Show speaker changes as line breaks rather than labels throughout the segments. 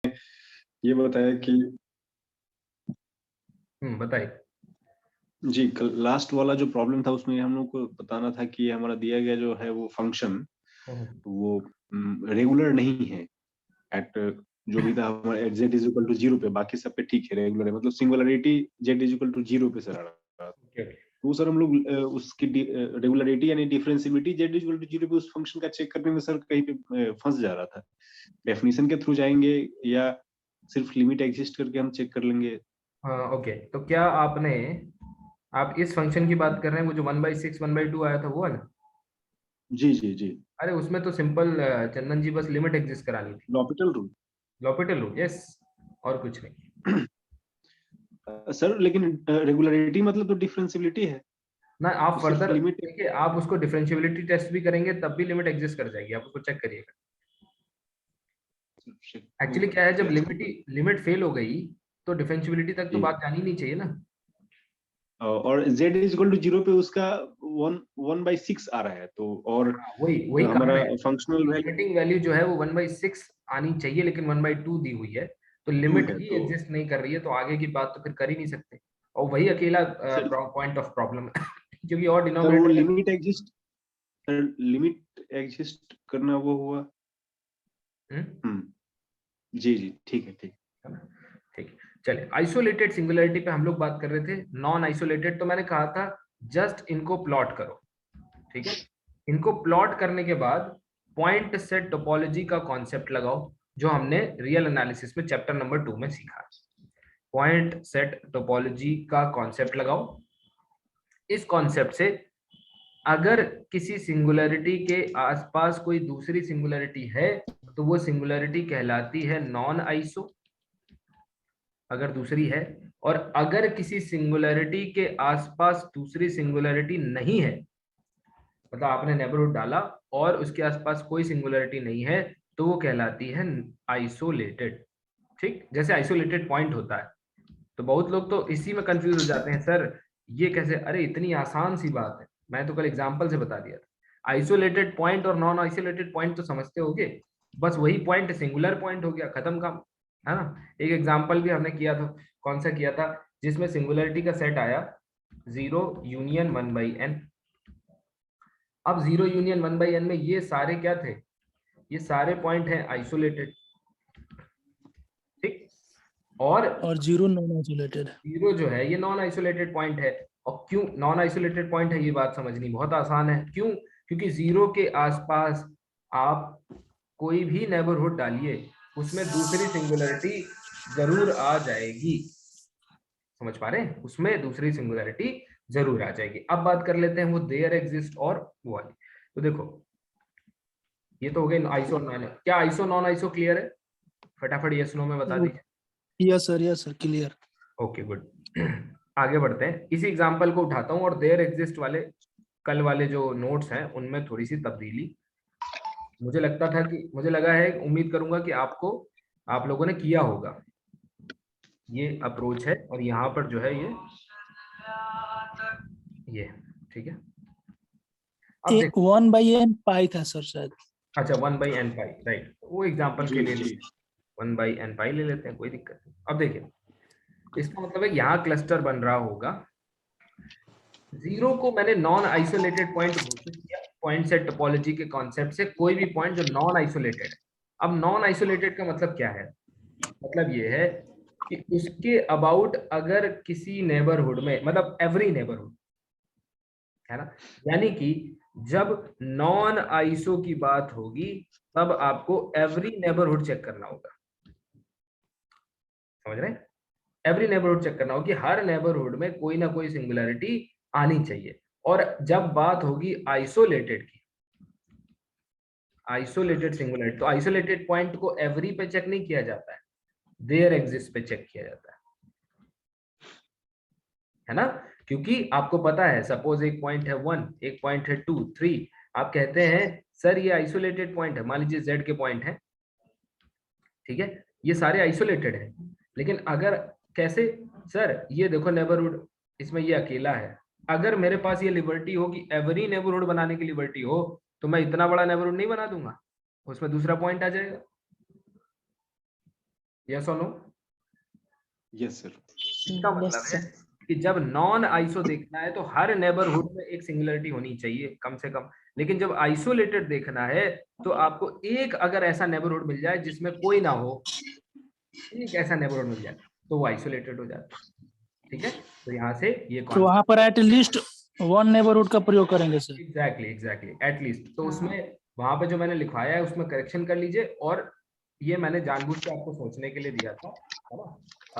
ये बताया कि
बताइए।
जी, लास्ट वाला जो प्रॉब्लम था उसमें हम लोग को बताना था कि हमारा दिया गया जो है वो फंक्शन वो रेगुलर नहीं है एट जो भी था हमारा at z is equal to 0 पे, बाकी सब पे ठीक है, रेगुलर है, मतलब singularity z is equal to 0 पे सर आ रहा था।
ओके।
तो सर हम लोग उसकी रेगुलरिटी यानी differentiability z is equal to 0 पे उस फंक्शन का चेक करने में सर कहीं पे फंस जा रहा था। डेफिनेशन के थ्रू जाएंगे या सिर्फ लिमिट एग्जिस्ट करके हम चेक कर लेंगे?
हाँ ओके, तो क्या आप इस फंक्शन की बात कर रहे हैं, वो जो 1/6 1/2 आया था वो है ना?
जी जी जी।
अरे उसमें तो सिंपल चंदन जी बस लिमिट एग्जिस्ट करानी थी।
L'Hôpital rule.
L'Hôpital rule, yes, और कुछ नहीं।
सर लेकिन रेगुलरिटी मतलब तो डिफरेंशिएबिलिटी है,
ना आप
तो सिर्फ
फर्दर
लिमिट।
देखिए, आप उसको डिफरेंशिएबिलिटी टेस्ट भी करेंगे तब भी लिमिट एग्जिस्ट कर जाएगी, आप उसको चेक करिएगा। एक्चुअली क्या है, जब लिमिट फेल हो गई तो डिफरेंशिएबिलिटी तक तो
जी,
बात जानी नहीं चाहिए ना।
और z इज इक्वल टू 0 पे उसका 1/6 आ रहा है, तो और
हाँ, वही वही कहा
हमारा
मैं
फंक्शनल
कि
वैल्यू
लिमिटिंग वैल्यू जो है वो 1/6 आनी चाहिए, लेकिन 1/2 दी हुई है, तो
2
लिमिट
है,
ही
तो
एग्जिस्ट नहीं कर रही है, तो आगे की बात तो फिर कर ही नहीं सकते। और वही अकेला
सर
पॉइंट ऑफ प्रॉब्लम है क्योंकि और
सर वो
डिनोमिनेटर।
लिमिट एग्जिस्ट करना वो हुआ। जी जी, ठीक है, ठीक।
है ना? ठीक है, चलिए आइसोलेटेड सिंगुलरिटी पे हम लोग बात कर रहे थे। नॉन आइसोलेटेड तो मैंने कहा था जस्ट इनको प्लॉट करो, ठीक है। इनको प्लॉट करने के बाद पॉइंट सेट टोपोलॉजी का कॉन्सेप्ट लगाओ, जो हमने रियल एनालिसिस में चैप्टर नंबर 2 में सीखा। पॉइंट सेट टोपोलॉजी का कॉन्सेप्ट लगाओ। इस कॉन्सेप्ट से अगर किसी सिंगुलरिटी के आसपास कोई दूसरी सिंगुलरिटी है तो वो सिंगुलरिटी कहलाती है नॉन आइसो, अगर दूसरी है। और अगर किसी सिंगुलरिटी के आसपास दूसरी सिंगुलरिटी नहीं है, मतलब आपने नेबरहुड डाला और उसके आसपास कोई सिंगुलरिटी नहीं है, तो वो कहलाती है आइसोलेटेड। ठीक, जैसे आइसोलेटेड पॉइंट होता है। तो बहुत लोग तो इसी में कंफ्यूज हो जाते हैं, सर ये कैसे, अरे इतनी आसान सी बात है, मैं तो कल एग्जांपल से बता दिया था। आइसोलेटेड पॉइंट और नॉन आइसोलेटेड पॉइंट तो समझते होगे, बस वही पॉइंट सिंगुलर पॉइंट हो गया, खत्म काम, है ना। एक एग्जांपल भी हमने किया था, कौन सा किया था, जिसमें सिंगुलरिटी का सेट आया 0 यूनियन 1/n। अब 0 यूनियन 1/n में ये सारे क्या थे, ये सारे पॉइंट हैं आइसोलेटेड, ठीक। और
जीरो नॉन आइसोलेटेड।
जीरो जो है ये नॉन आइसोलेटेड पॉइंट है। और क्यों नॉन आइसोलेटेड पॉइंट है, ये बात समझनी बहुत आसान है। क्यों? क्योंकि जीरो के आसपास आप कोई भी नेबरहुड डालिए, उसमें दूसरी सिंगुलरिटी जरूर आ जाएगी। समझ पा रहे हैं, उसमें दूसरी सिंगुलरिटी जरूर आ जाएगी। अब बात कर लेते हैं वो देयर एग्जिस्ट और वो वाली। तो देखो, ये तो हो गई आइसो और नॉन। क्या आइसो नॉन आइसो क्लियर है? फटाफट यस नो में बता दीजिए।
Yes sir clear.
Okay good. आगे बढ़ते हैं, इसी एग्जांपल को उठाता हूं और देयर एग्जिस्ट वाले कल वाले जो नोट्स हैं उनमें थोड़ी सी तब्दीली मुझे लगता था कि मुझे लगा है, उम्मीद करूंगा कि आप लोगों ने किया होगा। ये अप्रोच है और यहाँ पर जो है ये ठीक है। अब देखो,
1/n पाई था सर शायद।
अच्छा 1/n पाई, राइट, वो एग्जांपल के
जी
लिए
जी।
1/n पाई ले लेते हैं, कोई दिक्कत नहीं। अब देखिए, इसका मतलब है यहाँ क्लस्टर बन रहा होगा। जीरो को मैंने नॉन आइसोलेटेड पॉइंट घोषित किया, पॉइंट सेट टोपोलॉजी के कॉन्सेप्ट से कोई भी पॉइंट जो नॉन आइसोलेटेड है। अब नॉन आइसोलेटेड का मतलब क्या है? मतलब ये है कि उसके अबाउट अगर किसी नेबरहुड में, मतलब एवरी नेबरहुड, है ना, यानी कि जब नॉन आइसो की बात होगी तब आपको एवरी नेबरहुड चेक करना होगा। समझ रहे हैं? एवरी नेबरहुड चेक करना होगा कि हर नेबरहुड में कोई ना कोई सिंगुलरिटी आनी चाहिए। और जब बात होगी आइसोलेटेड की, आइसोलेटेड सिंगुलरिटी, तो आइसोलेटेड पॉइंट को एवरी पे चेक नहीं किया जाता है, देयर एग्जिस्ट पे चेक किया जाता है ना। क्योंकि आपको पता है, सपोज एक पॉइंट है 1, एक पॉइंट है 2 3, आप कहते हैं सर ये आइसोलेटेड पॉइंट है, मान लीजिए z के पॉइंट है, ठीक है, ये सारे आइसोलेटेड है। लेकिन अगर कैसे, सर ये देखो नेबरहुड, इसमें ये अकेला है। अगर मेरे पास ये लिबर्टी हो कि एवरी नेबरहुड बनाने की लिबर्टी हो, तो मैं इतना बड़ा नेबरहुड नहीं बना दूंगा, उसमें दूसरा पॉइंट आ जाएगा। यस और नो?
Yes sir.
इसका मतलब है कि जब नॉन आइसो देखना है तो हर नेबरहुड में एक सिंगुलरिटी होनी चाहिए कम से कम, लेकिन जब आइसोलेटेड देखना है तो आपको एक अगर ऐसा नेबरहुड मिल जाए जिसमें कोई ना हो, एक ऐसा नेबरहुड मिल जाए तो वो आइसोलेटेड हो जाता है। ठीक है, तो यहाँ से ये
तो वहां पर एटलीस्ट वन नेबरहुड का प्रयोग करेंगे सर।
Exactly at least. तो उसमें वहां पे जो मैंने लिखवाया है उसमें करेक्शन कर लीजिए, और ये मैंने जानबूझ के आपको सोचने के लिए दिया था, है ना?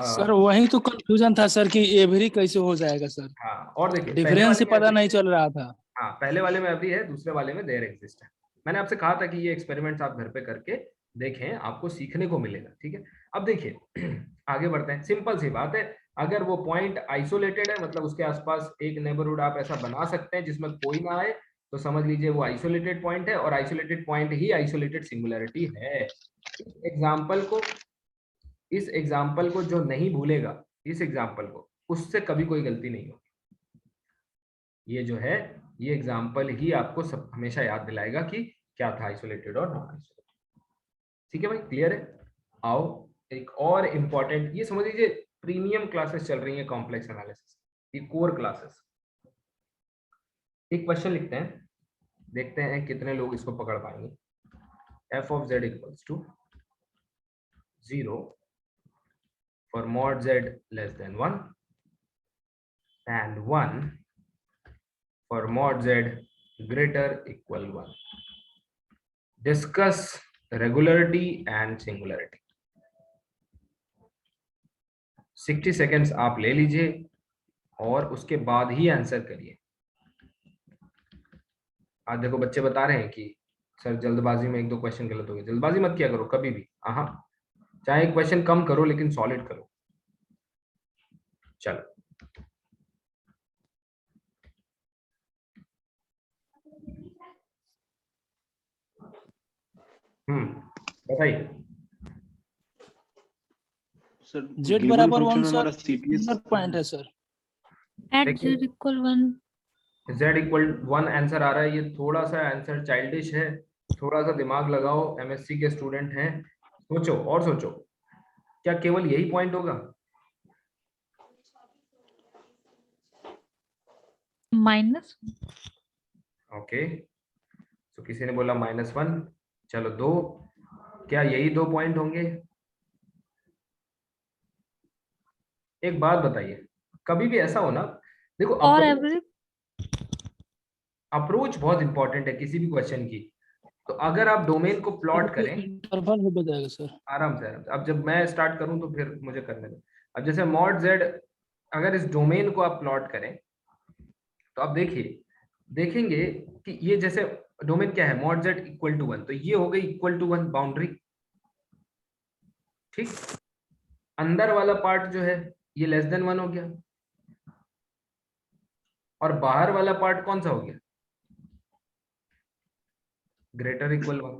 सर वही तो कंफ्यूजन था सर कि एवरी कैसे हो जाएगा सर,
हाँ, और देखिए पहले
डिफरेंस
वाले
ही
में
पता नहीं चल रहा था।
हाँ, पहले वाले में एवरी है, दूसरे वाले में देयर एग्जिस्ट है। मैंने आपसे कहा था कि ये एक्सपेरिमेंट्स आप घर पे करके देखें, आपको सीखने को मिलेगा। ठीक है, अब देखिए आगे बढ़ते हैं। सिंपल सी बात है, अगर वो पॉइंट आइसोलेटेड है, मतलब उसके आसपास एक नेबरहुड आप ऐसा बना सकते हैं जिसमें कोई ना आए, तो समझ लीजिए वो आइसोलेटेड पॉइंट है, और आइसोलेटेड पॉइंट ही आइसोलेटेड सिंगुलरिटी है। इस एग्जाम्पल को जो नहीं भूलेगा, इस एग्जाम्पल को, उससे कभी कोई गलती नहीं होगी। ये जो है, ये एग्जाम्पल ही आपको सब हमेशा याद दिलाएगा कि क्या था आइसोलेटेड और नॉन आइसोलेटेड। ठीक है भाई, क्लियर है? आओ एक और इंपॉर्टेंट, ये समझ लीजिए प्रीमियम क्लासेस चल रही हैं कॉम्प्लेक्स एनालिसिस, ये कोर क्लासेस। एक क्वेश्चन लिखते हैं, देखते हैं कितने लोग इसको पकड़ पाएंगे। f of z equals to 0 for mod z less than 1 and 1 for mod z greater equal 1. Discuss regularity and singularity. 60 seconds आप ले लीजिए और उसके बाद ही आंसर करिए। आज देखो बच्चे बता रहे हैं कि सर जल्दबाजी में एक दो क्वेश्चन गलत हो गए। जल्दबाजी मत किया करो कभी भी, हाँ, चाहे क्वेश्चन कम करो लेकिन सॉलिड करो। चलो बताइए।
सर
जेड
गिवन
बराबर
फंक्शन
1
में
सर
हमारा सीटीएस
पॉइंट है sir.
At z equal 1
z equal 1 answer आ रहा है। ये थोड़ा सा आंसर चाइल्डिश है, थोड़ा सा दिमाग लगाओ, एमएससी के स्टूडेंट हैं, सोचो और सोचो, क्या केवल यही पॉइंट होगा?
माइनस।
ओके, तो किसी ने बोला -1, चलो 2, क्या यही 2 पॉइंट होंगे? एक बात बताइए, कभी भी ऐसा हो ना, देखो
और एवरेज
अप्रोच बहुत इंपॉर्टेंट है किसी भी क्वेश्चन की। तो अगर आप डोमेन को प्लॉट करें,
इंटरवल हो जाएगा सर।
आराम से आराम से, अब जब मैं स्टार्ट करूं तो फिर मुझे करने दो। अब जैसे मॉड जेड, अगर इस डोमेन को आप प्लॉट करें तो आप देखेंगे कि ये जैसे डोमेन क्या है, मॉड जेड इक्वल टू 1, तो ये हो गई इक्वल टू 1 बाउंड्री। ठीक, अंदर वाला पार्ट जो है ये लेस देन 1 हो गया, और बाहर वाला पार्ट कौन सा हो गया? Greater equal 1।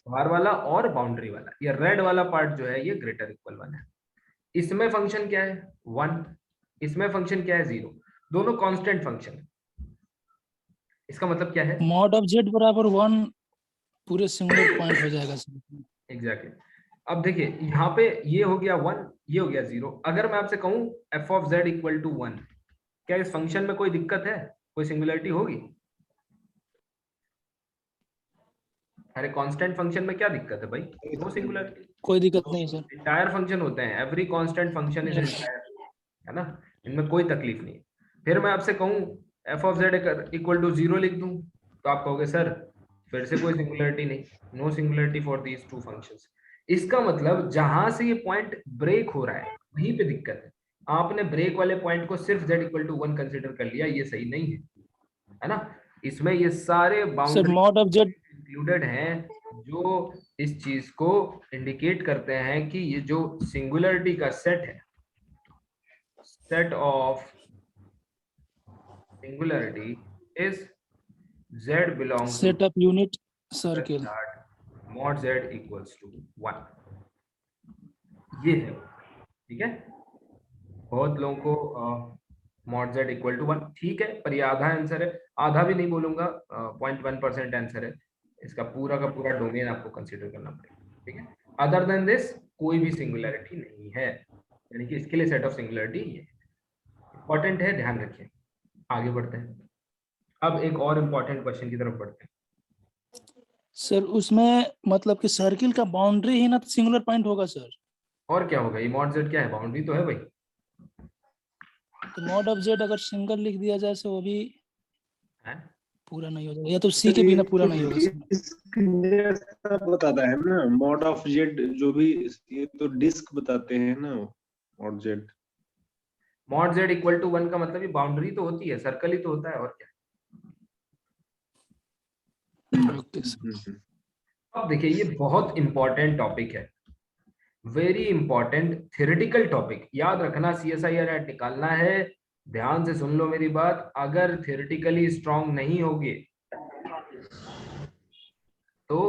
बाहर वाला और बाउंड्री वाला, ये रेड वाला पार्ट जो है ये ग्रेटर इक्वल 1 है। इसमें फंक्शन क्या है? 1, इसमें फंक्शन क्या है? 0। दोनों कांस्टेंट फंक्शन है। इसका मतलब क्या है?
मॉड ऑफ जेड बराबर 1 पूरे सिंगुलर पॉइंट हो जाएगा सर।
एग्जैक्टली। अब देखिए यहाँ पे ये हो गया 1, ये हो गया 0। अगर मैं आपसे कहूं f of z equal to 1, क्या इस फंक्शन में कोई दिक्कत है? कोई सिंगुलरिटी होगी? अरे कांस्टेंट फंक्शन में क्या दिक्कत है भाई? नो सिंगुलरिटी,
कोई दिक्कत नहीं सर।
इंटायर फंक्शन होते हैं, every constant function is entire, है ना, इनमें कोई तकलीफ नहीं। फिर मैं आपसे कहूं f of z equal to 0 लिख दूं, तो आप कहोगे सर फिर से कोई सिंगुलरिटी नहीं, no singularity for these two functions. इसका मतलब जहां से ये पॉइंट ब्रेक हो रहा है वहीं पे दिक्कत है। आपने ब्रेक वाले पॉइंट को सिर्फ z इक्वल टू 1 कंसीडर कर लिया, ये सही नहीं है ना। इसमें ये सारे boundary
mod of Z
included हैं जो इस चीज को इंडिकेट करते हैं कि ये जो सिंगुलरिटी का सेट है, set of singularity is z belongs
set of unit circle
mod z equals to 1। ये है, ठीक है। बहुत लोगों को mod z equal to 1 ठीक है, पर ये आधा आंसर है, आधा भी नहीं बोलूंगा, 0.1% आंसर है। इसका पूरा का पूरा डोमेन आपको कंसीडर करना पड़ेगा, ठीक है। अदर देन दिस कोई भी सिंगुलैरिटी नहीं है, यानी कि इसके लिए सेट ऑफ सिंगुलैरिटी ये इंपॉर्टेंट है, ध्यान रखिए। आगे बढ़ते हैं, अब एक और इम्पोर्टेंट क्वेश्चन की तरफ बढ़ते हैं।
सर उसमें मतलब कि सर्किल का बाउंड्री ही ना तो सिंगुलर पॉइंट होगा सर।
और क्या होगा, ये मॉड जेड क्या है, बाउंड्री तो है भाई।
तो मॉड ऑफ जेड अगर सिंगल लिख दिया जाए तो वो भी
है?
पूरा नहीं हो जाएगा, या तो सी के बिना पूरा नहीं होगा सर।
बताता है ना मॉड ऑफ जेड, जो भी ये तो डिस्क बताते हैं ना mod z.
Mod z equal to 1 का मतलब ये बाउंड्री तो होती है, सर्कल ही तो होता है, और क्या।
Okay sir.
अब देखिए ये बहुत इंपॉर्टेंट टॉपिक है, वेरी इंपॉर्टेंट थ्योरेटिकल टॉपिक। याद रखना, CSIR हैट निकालना है, ध्यान से सुन लो मेरी बात। अगर थ्योरेटिकली स्ट्रांग नहीं होगे तो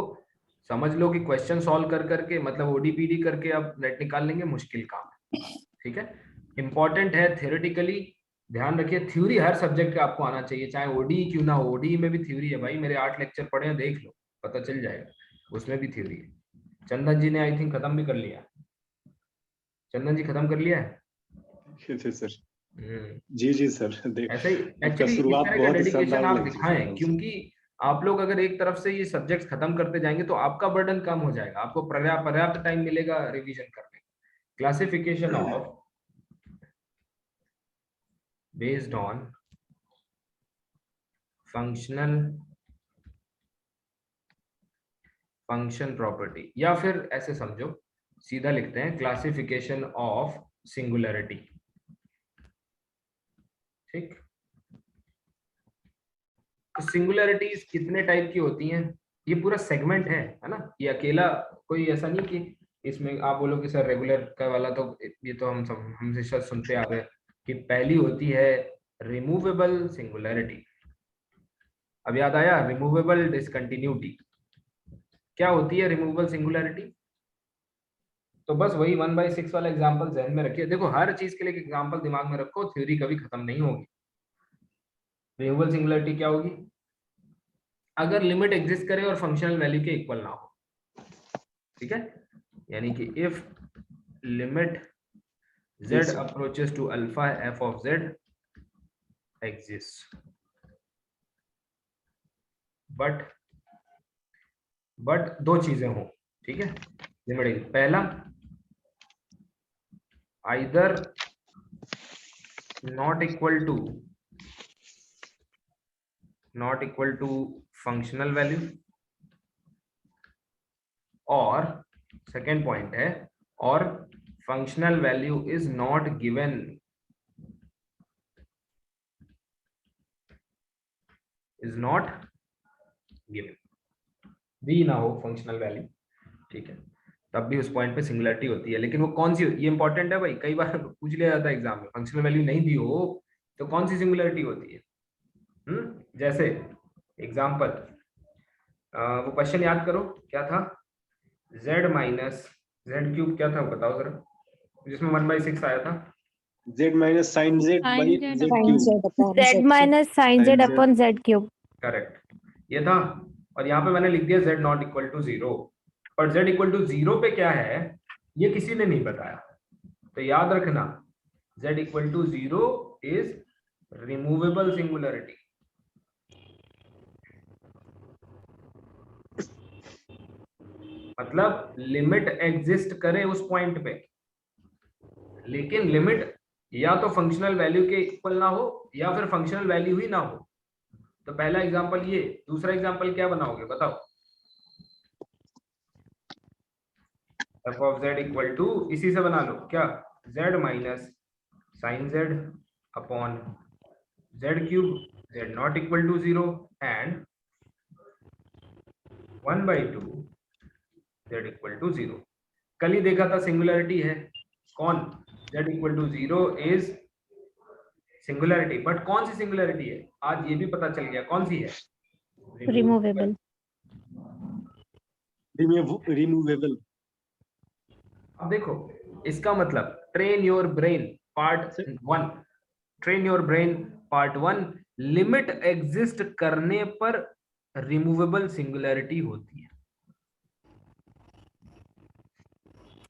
समझ लो कि क्वेश्चन सॉल्व कर करके, मतलब ODPD करके अब नेट निकाल लेंगे, मुश्किल काम है। ठीक है, इंपॉर्टेंट है थ्योरेटिकली, ध्यान रखिए। थ्योरी हर सब्जेक्ट का आपको आना चाहिए, चाहे ODE क्यों ना हो। ODE में भी थ्योरी है भाई, मेरे 8 लेक्चर पढ़े हैं, देख लो, पता चल जाएगा, उसमें भी थ्योरी है। चंदन जी ने आई थिंक खत्म भी कर लिया। चंदन जी खत्म कर लिया है?
सर जी जी सर,
ऐसे ही
आपका
एक्चुअली इस
शुरुआत
तरह का
बहुत ही
डेडिकेशन
शानदार
आप
लेक्चर से
दिखाएं,
रहा
क्योंकि आप लोग अगर एक तरफ से ये सब्जेक्ट्स खत्म करते जाएंगे तो आपका बर्डन कम हो जाएगा, आपको पर्याप्त टाइम मिलेगा रिवीजन करने। Classification of based on function property, या फिर ऐसे समझो, सीधा लिखते हैं क्लासिफिकेशन ऑफ सिंगुलैरिटी। ठीक, तो सिंगुलैरिटीज कितने टाइप की होती हैं, ये पूरा सेगमेंट है ना, ये अकेला कोई ऐसा नहीं कि इसमें आप बोलो कि सर रेगुलर का वाला, तो ये तो हमसे शायद सुनते आ रहे हैं कि पहली होती है रिमूवेबल सिंगुलैरिटी। अब याद आया, रिमूवेबल डिसकंटिन्यूटी क्या होती है, रिमूवेबल सिंगुलैरिटी। तो बस वही 1/6 वाला एग्जांपल ध्यान में रखिए। देखो हर चीज के लिए एग्जांपल दिमाग में रखो, थ्योरी कभी खत्म नहीं होगी। रिमूवेबल सिंगुलैरिटी क्या होगी, अगर लिमिट एग्जिस्ट करे और फंक्शनल वैल्यू के इक्वल ना हो। ठीक है, यानी कि if limit z approaches to alpha f of z exists but दो चीजें हो। ठीक है, लिमिट पहला either not equal to functional value, और सेकेंड पॉइंट है, और functional value is not given, भी ना हो फंक्शनल वैल्यू। ठीक है, तब भी उस पॉइंट पे सिंगुलैरिटी होती है, लेकिन वो कौन सी, ये इंपॉर्टेंट है भाई, कई बार पूछ लिया जाता है एग्जाम में, फंक्शनल वैल्यू नहीं दी हो तो कौन सी सिंगुलैरिटी होती है। जैसे एग्जांपल, वो क्वेश्चन याद करो क्या था, z माइनस जेड क्यूब क्या था बताओ जरा, जिसमें 1/6 आया था।
z minus sin z by
Sin
z
z
cube।
z minus sin z upon z cube।
Correct, ये था। और यहाँ पे मैंने लिख दिया z नॉट इक्वल टू 0, और z इक्वल टू 0 पे क्या है ये किसी ने नहीं बताया, तो याद रखना z equal to 0 is removable singularity. मतलब लिमिट एग्जिस्ट करे उस पॉइंट पे, लेकिन लिमिट या तो फंक्शनल वैल्यू के इक्वल ना हो या फिर फंक्शनल वैल्यू ही ना हो। तो पहला एग्जांपल ये, दूसरा एग्जांपल क्या बनाओगे बताओ, f of z equal to इसी से बना लो क्या, z minus sine z upon z cube, z not equal to 0 and 1/2 z equal to 0। कल ही देखा था सिंगुलैरिटी है कौन, z equal to 0 is singularity, but कौन सी सिंगुलैरिटी है आज ये भी पता चल गया, कौन सी है,
रिमूवेबल।
रिमूवेबल।
अब देखो इसका मतलब train your brain part 1, train your brain part 1, limit exist करने पर रिमूवेबल सिंगुलैरिटी होती है।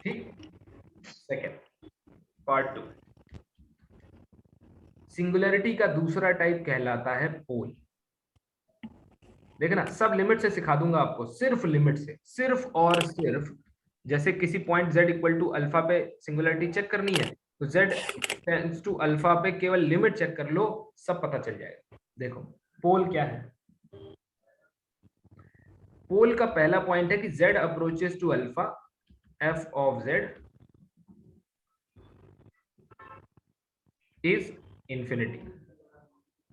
ठीक। सेकेंड पार्ट 2, सिंगुलरिटी का दूसरा टाइप कहलाता है पोल। देखना, सब लिमिट से सिखा दूंगा आपको, सिर्फ लिमिट से, सिर्फ और सिर्फ। जैसे किसी point z equal to alpha पे सिंगुलरिटी चेक करनी है तो z टेंड्स टू अल्फा पे केवल लिमिट चेक कर लो, सब पता चल जाएगा। देखो पोल क्या है। पोल का पहला पॉइंट है कि z approaches to alpha, f of z is infinity.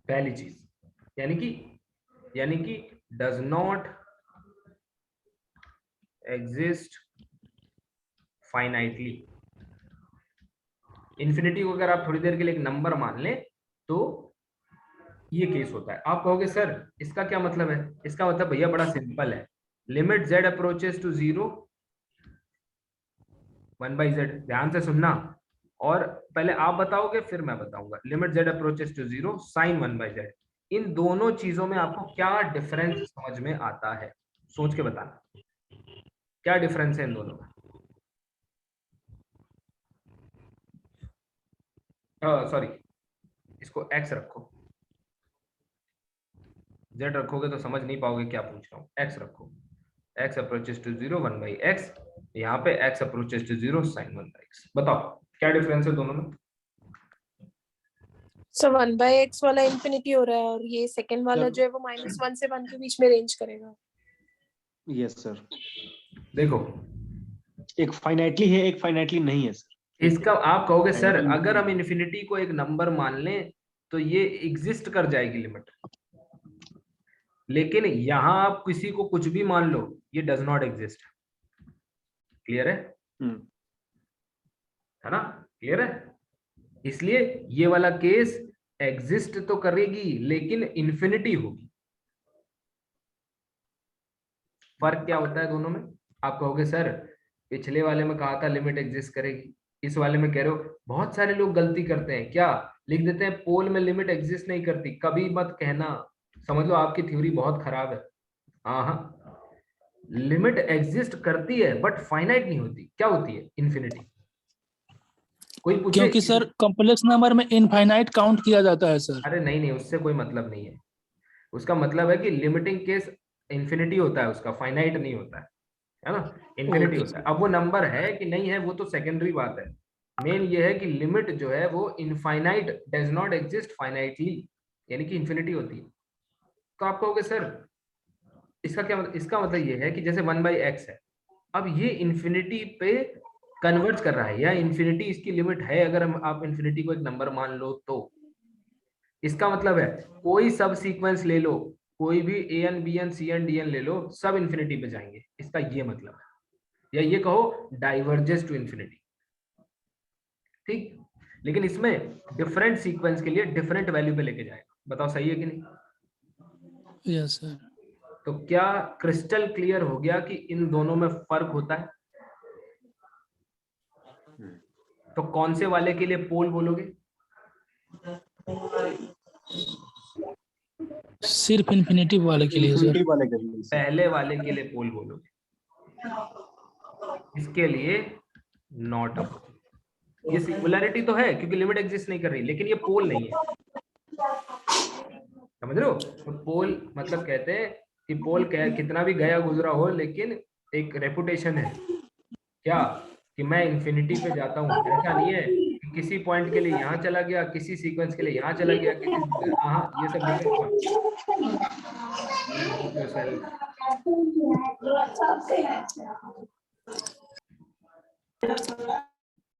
पहली चीज, यानी कि does not exist finitely. Infinity को अगर आप थोड़ी देर के लिए एक नंबर मान लें तो ये केस होता है। आप कहोगे सर इसका क्या मतलब है? इसका मतलब भैया बड़ा सिंपल है, limit z approaches to 0 1/z। ध्यान से सुनना, और पहले आप बताओगे फिर मैं बताऊंगा। Limit z approaches to 0 sine 1/z। इन दोनों चीजों में आपको क्या डिफरेंस समझ में आता है? सोच के बताना, क्या डिफरेंस है इन दोनों में? सॉरी, इसको x रखो, z रखोगे तो समझ नहीं पाओगे क्या पूछ रहा हूँ। x रखो, x अप्रोचेस टू 0 1/x, यहाँ पे x approaches to 0 sin 1/x। बताओ क्या डिफरेंस है दोनों में?
सो 1/x वाला इंफिनिटी हो रहा है और ये सेकंड वाला जो है वो -1 से 1 के बीच में रेंज करेगा।
Yes sir.
देखो
एक फाइनाइटली है, एक फाइनाइटली नहीं है सर।
इसका आप कहोगे सर अगर हम इन्फिनिटी को एक नंबर मान लें तो ये एग्जिस्ट कर जाएगी लिमिट, लेकिन यहां आप किसी को कुछ भी मान लो, ये डज नॉट एग्जिस्ट। क्लियर है? है ना? क्लियर है? इसलिए ये वाला केस एग्जिस्ट तो करेगी लेकिन इन्फिनिटी होगी। फर्क क्या होता है दोनों में? आप कहोगे सर पिछले वाले में कहा था लिमिट एग्जिस्ट करेगी, इस वाले में कह रहे हो। बहुत सारे लोग गलती करते हैं, क्या लिख देते हैं पोल में लिमिट एग्जिस्ट नहीं करती। कभी मत कहना, समझ लो आपकी थ्योरी बहुत खराब है। हाँ, लिमिट एग्जिस्ट करती है बट फाइनाइट नहीं होती। क्या होती है? इन्फिनिटी। कोई पूछे?
क्योंकि सर कॉम्प्लेक्स नंबर में इनफाइनाइट काउंट किया जाता है सर।
अरे नहीं, उससे कोई मतलब नहीं है। उसका मतलब है कि लिमिटिंग केस इन्फिनिटी होता है, उसका फाइनाइट नहीं होता है ना? इन्फिनिटी होता है। अब वो नंबर है कि नहीं है वो तो सेकेंडरी बात है। मेन ये है कि लिमिट जो है वो infinite does not exist finitely, यानी कि इन्फिनिटी होती है। तो आप कहोगे सर इसका क्या मतलब? इसका मतलब ये है कि जैसे 1/x है, अब ये इन्फिनिटी पे कन्वर्ट कर रहा है, या इन्फिनिटी इसकी लिमिट है अगर हम आप इन्फिनिटी को एक नंबर मान लो तो। इसका मतलब है कोई सब सीक्वेंस ले लो, कोई भी an bn cn dn ले लो, सब इन्फिनिटी पे जाएंगे। इसका ये मतलब है, या ये कहो डाइवर्जेस टू इन्फिनिटी। ठीक, लेकिन इसमें डिफरेंट सीक्वेंस के लिए डिफरेंट वैल्यू पे लेके जाएगा। बताओ सही है कि नहीं?
Yes sir.
तो क्या क्रिस्टल क्लियर हो गया कि इन दोनों में फर्क होता है? तो कौन से वाले के लिए पोल बोलोगे?
सिर्फ इन्फिनिटी वाले के लिए सर।
पहले वाले के लिए पोल बोलोगे, इसके लिए नॉट अप्रोच। ये सिंगुलैरिटी तो है क्योंकि लिमिट एग्जिस्ट नहीं कर रही, लेकिन ये पोल नहीं है। समझ रहे हो? तो पोल मतलब कहते हैं कि पोल कितना भी गया गुजरा हो लेकिन एक रेपुटेशन है क्या कि मैं इन्फिनिटी पे जाता हूँ। ऐसा नहीं है कि किसी पॉइंट के लिए यहाँ चला गया, किसी सीक्वेंस के लिए यहाँ चला गया, किसी ये सब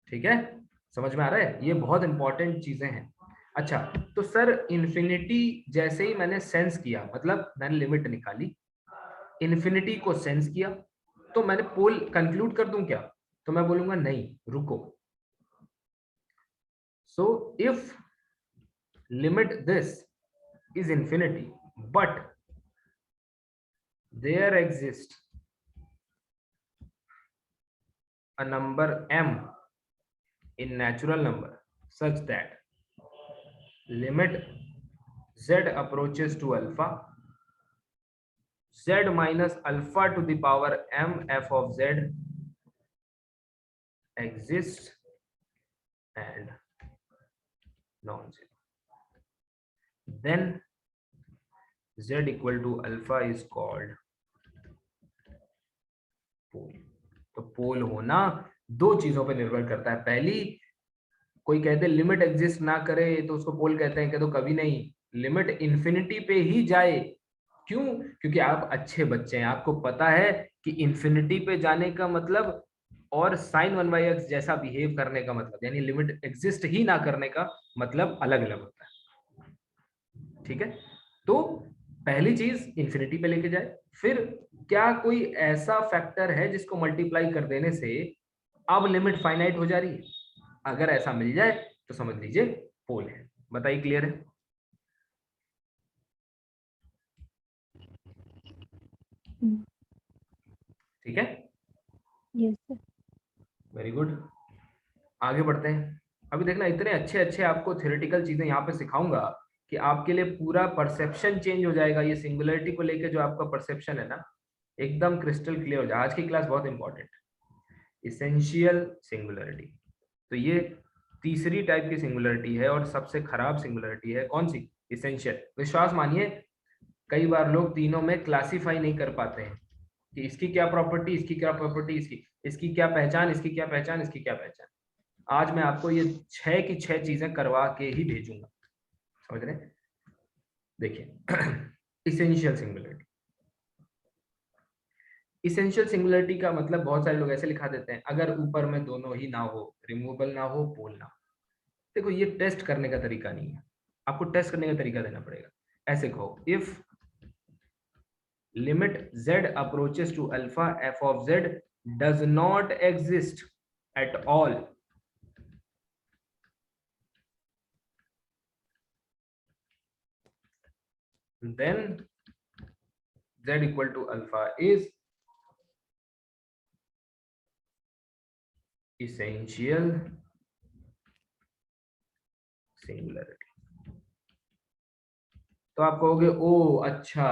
ठीक है? समझ में आ रहा है? ये बहुत इंपॉर्टेंट चीजें हैं। अच्छा, तो सर इन्फिनिटी जैसे ही मैंने सेंस किया, मतलब मैंने लिमिट निकाली, इन्फिनिटी को सेंस किया, तो मैंने पोल कंक्लूड कर दूं क्या? तो मैं बोलूंगा नहीं, रुको। So if limit this is infinity but there exist a number m in natural number such that limit z approaches to alpha, z minus alpha to the power m f of z exists and non-zero, then z equal to alpha is called पोल। तो पोल होना दो चीजों पे निर्भर करता है। पहली, कोई कहते लिमिट एग्जिस्ट ना करे तो उसको पोल कहते हैं, कहते कभी नहीं, लिमिट इन्फिनिटी पे ही जाए। क्यों? क्योंकि आप अच्छे बच्चे हैं, आपको पता है कि इन्फिनिटी पे जाने का मतलब और sin 1/x जैसा बिहेव करने का मतलब, यानी लिमिट एग्जिस्ट ही ना करने का मतलब अलग अलग होता है। ठीक है, तो पहली चीज इन्फिनिटी पे लेके जाए। फिर क्या कोई ऐसा फैक्टर है जिसको मल्टीप्लाई कर देने से अब लिमिट फाइनाइट हो जा रही है? अगर ऐसा मिल जाए तो समझ लीजिए पोल है। बताइए, क्लियर है? ठीक है,
यस सर।
Very good. आगे बढ़ते हैं। अभी देखना, इतने अच्छे अच्छे आपको थ्योरेटिकल चीजें यहाँ पे सिखाऊंगा कि आपके लिए पूरा परसेप्शन चेंज हो जाएगा। ये सिंगुलरिटी को लेके जो आपका परसेप्शन है ना, एकदम क्रिस्टल क्लियर हो जाए। आज की क्लास बहुत इंपॉर्टेंट, इसेंशियल सिंगुलरिटी। तो ये तीसरी टाइप की सिंगुलरिटी है और सबसे खराब सिंगुलरिटी है। कौन सी? इसेंशियल। विश्वास मानिए, कई बार लोग तीनों में क्लासिफाई नहीं कर पाते हैं कि इसकी क्या प्रॉपर्टी, इसकी क्या प्रॉपर्टी, इसकी क्या पहचान, इसकी क्या पहचान, इसकी क्या पहचान। आज मैं आपको ये 6 की 6 चीजें करवा के ही भेजूंगा। समझ रहे? देखिए, इसेंशियल सिंगुलरिटी। इसेंशियल सिंगुलरिटी का मतलब बहुत सारे लोग ऐसे लिखा देते हैं, अगर ऊपर में दोनों ही ना हो, रिमूवेबल ना हो, पोल ना हो। देखो, ये टेस्ट करने का तरीका नहीं है, आपको टेस्ट करने का तरीका देना पड़ेगा। ऐसे कहो, if limit z approaches to alpha, f of z does not exist at all, then z equal to alpha is essential singularity। तो आप कहोगे, ओ अच्छा,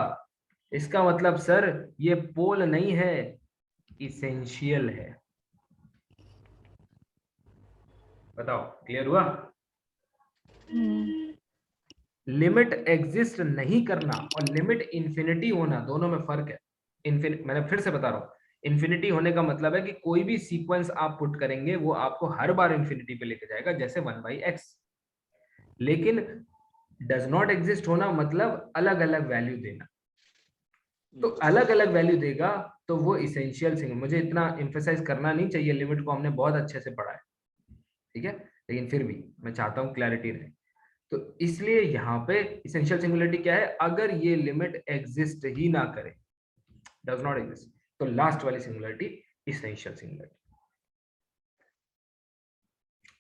इसका मतलब सर ये पोल नहीं है, इसेंशियल है। बताओ, क्लियर हुआ? लिमिट एग्जिस्ट नहीं करना और लिमिट इंफिनिटी होना, दोनों में फर्क है। मैंने फिर से बता रहा हूं, इंफिनिटी होने का मतलब है कि कोई भी सीक्वेंस आप पुट करेंगे वो आपको हर बार इंफिनिटी पे लेके जाएगा, जैसे 1/x। लेकिन डज नॉट एग्जिस्ट होना मतलब अलग अलग वैल्यू देना। तो अलग अलग वैल्यू देगा तो वो इसेंशियल सिंगल। मुझे इतना एम्फेसाइज करना नहीं चाहिए, लिमिट को हमने बहुत अच्छे से पढ़ा है, ठीक है, लेकिन फिर भी मैं चाहता हूं क्लैरिटी रहे। तो इसलिए यहाँ पे इसेंशियल सिंगुलरिटी क्या है? अगर ये लिमिट एग्जिस्ट ही ना करे, डज नॉट एग्जिस्ट, तो लास्ट वाली सिंगुलरिटी इसेंशियल सिंगुलरिटी।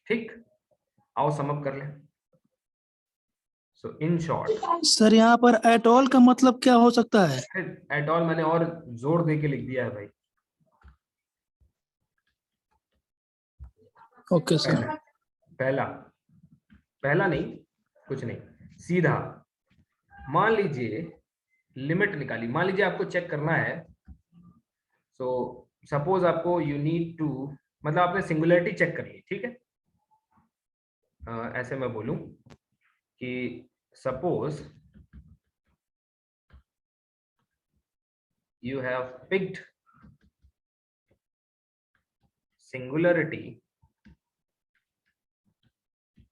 ठीक, आओ सम अप कर लें। सो इन शॉर्ट
सर यहाँ पर एट ऑल का मतलब क्या हो सकता है?
एट ऑल मैंने और जोर दे के लिख दिया है भाई।
Okay sir.
पहला नहीं, कुछ नहीं, सीधा मान लीजिए लिमिट निकाली। मान लीजिए आपको चेक करना है, सो सपोज आपको यू नीड टू, मतलब आपने सिंगुलरिटी चेक कर ली, ठीक है। ऐसे मैं बोलूं कि suppose you have picked singularity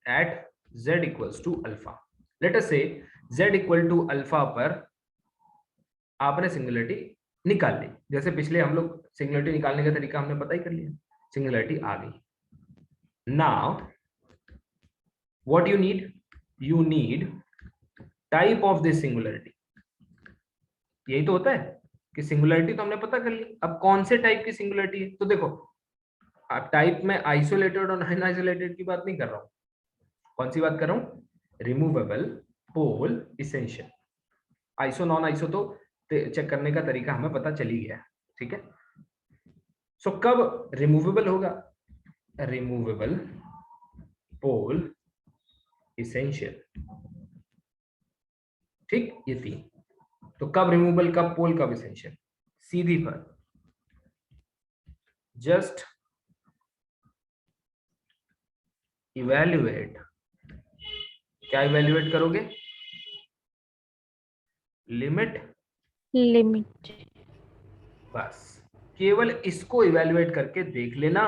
at z equals to alpha. Let us say z equal to alpha पर आपने सिंगुलरिटी निकाल ली। जैसे पिछले हम लोग सिंगुलरिटी निकालने का तरीका हमने पता ही कर लिया, सिंगुलरिटी आ गई। Now what you need? You need type of this singularity. यही तो होता है कि सिंगुलरिटी तो हमने पता कर ली, अब कौन से टाइप की सिंगुलरिटी है। तो देखो, टाइप में आइसोलेटेड और नॉन आइसोलेटेड की बात नहीं कर रहा हूं, कौन सी बात कर रहा हूं? Removable, pole, essential. Iso non iso तो चेक करने का तरीका हमें पता चल ही गया, ठीक है। सो कब रिमूवेबल होगा? रिमूवेबल, पोल, इसेंशियल, ठीक, ये तीन। तो कब रिमूवेबल, कब पोल, कब इसेंशियल? सीधी पर जस्ट इवेल्युएट, क्या इवेल्युएट करोगे? Limit,
limit.
बस केवल इसको इवेल्युएट करके देख लेना,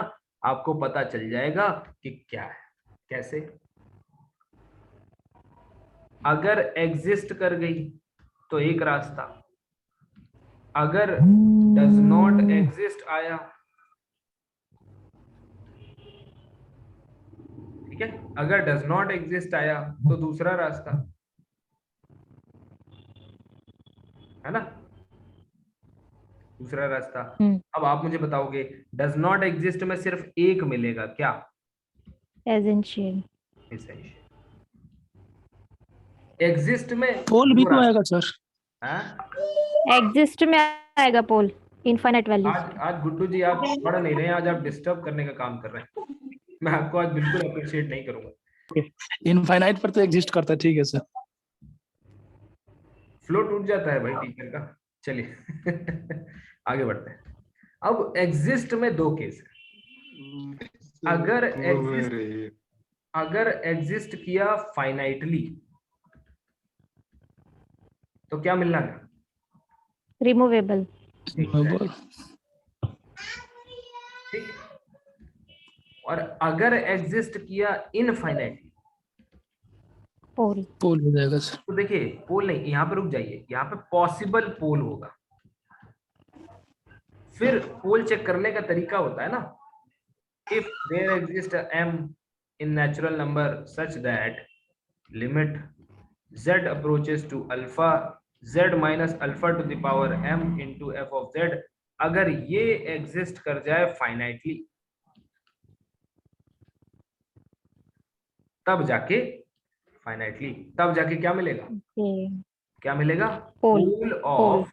आपको पता चल जाएगा कि क्या है। कैसे? अगर एग्जिस्ट कर गई तो एक रास्ता, अगर डज नॉट एग्जिस्ट आया, ठीक है, अगर डज नॉट एग्जिस्ट आया तो दूसरा रास्ता है ना, दूसरा रास्ता। अब आप मुझे बताओगे डज नॉट एग्जिस्ट में सिर्फ एक मिलेगा क्या?
एसेंशियल।
एसेंशियल। एग्जिस्ट में
पोल भी
दो
तो
रास्ते
आएगा सर।
हैं?
एग्जिस्ट में आएगा पोल, इनफाइनाइट वैल्यूज।
आज गुड्डू जी आप पढ़ नहीं रहे हैं, आज आप डिस्टर्ब करने का काम कर रहे हैं। मैं आपको आज बिल्कुल अप्रिशिएट नहीं करूंगा।
इनफाइनाइट पर तो एग्जिस्ट करता है, ठीक है सर।
फ्लो टूट जाता है भाई टीचर का। चलिए आगे बढ़ते हैं। अब एग्जिस्ट में दो केस है। अगर एग्जिस्ट किया फाइनाइटली तो क्या मिलना है?
रिमूवेबल।
ठीक। और अगर एग्जिस्ट किया इनफाइनाइटली,
पोल।
पोल हो जाएगा सर।
तो देखिए पोल नहीं, यहाँ पे रुक जाइए, यहाँ पे पॉसिबल पोल होगा। फिर पोल चेक करने का तरीका होता है ना, if there exist m in natural number such that limit z approaches to alpha z minus alpha to the power m into f of z, अगर ये एग्जिस्ट कर जाए फाइनाइटली तब जाके क्या मिलेगा? क्या मिलेगा? Pole of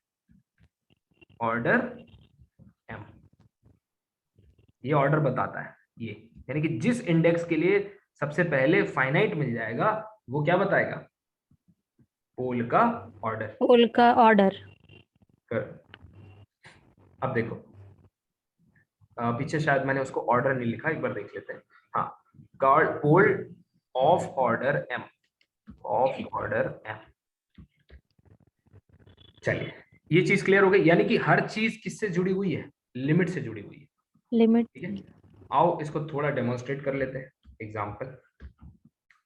order m। ये ऑर्डर बताता है ये, यानी कि जिस इंडेक्स के लिए सबसे पहले फाइनाइट मिल जाएगा वो क्या बताएगा? पोल का ऑर्डर।
पोल का ऑर्डर।
अब देखो पीछे शायद मैंने उसको ऑर्डर नहीं लिखा, एक बार देख लेते हैं। हाँ, पोल ऑफ ऑर्डर m, चलिए ये चीज क्लियर हो गई, यानी कि हर चीज किससे जुड़ी हुई है? लिमिट से जुड़ी हुई है।
लिमिट।
ठीक है, आओ इसको थोड़ा डेमोन्स्ट्रेट कर लेते हैं। एग्जांपल,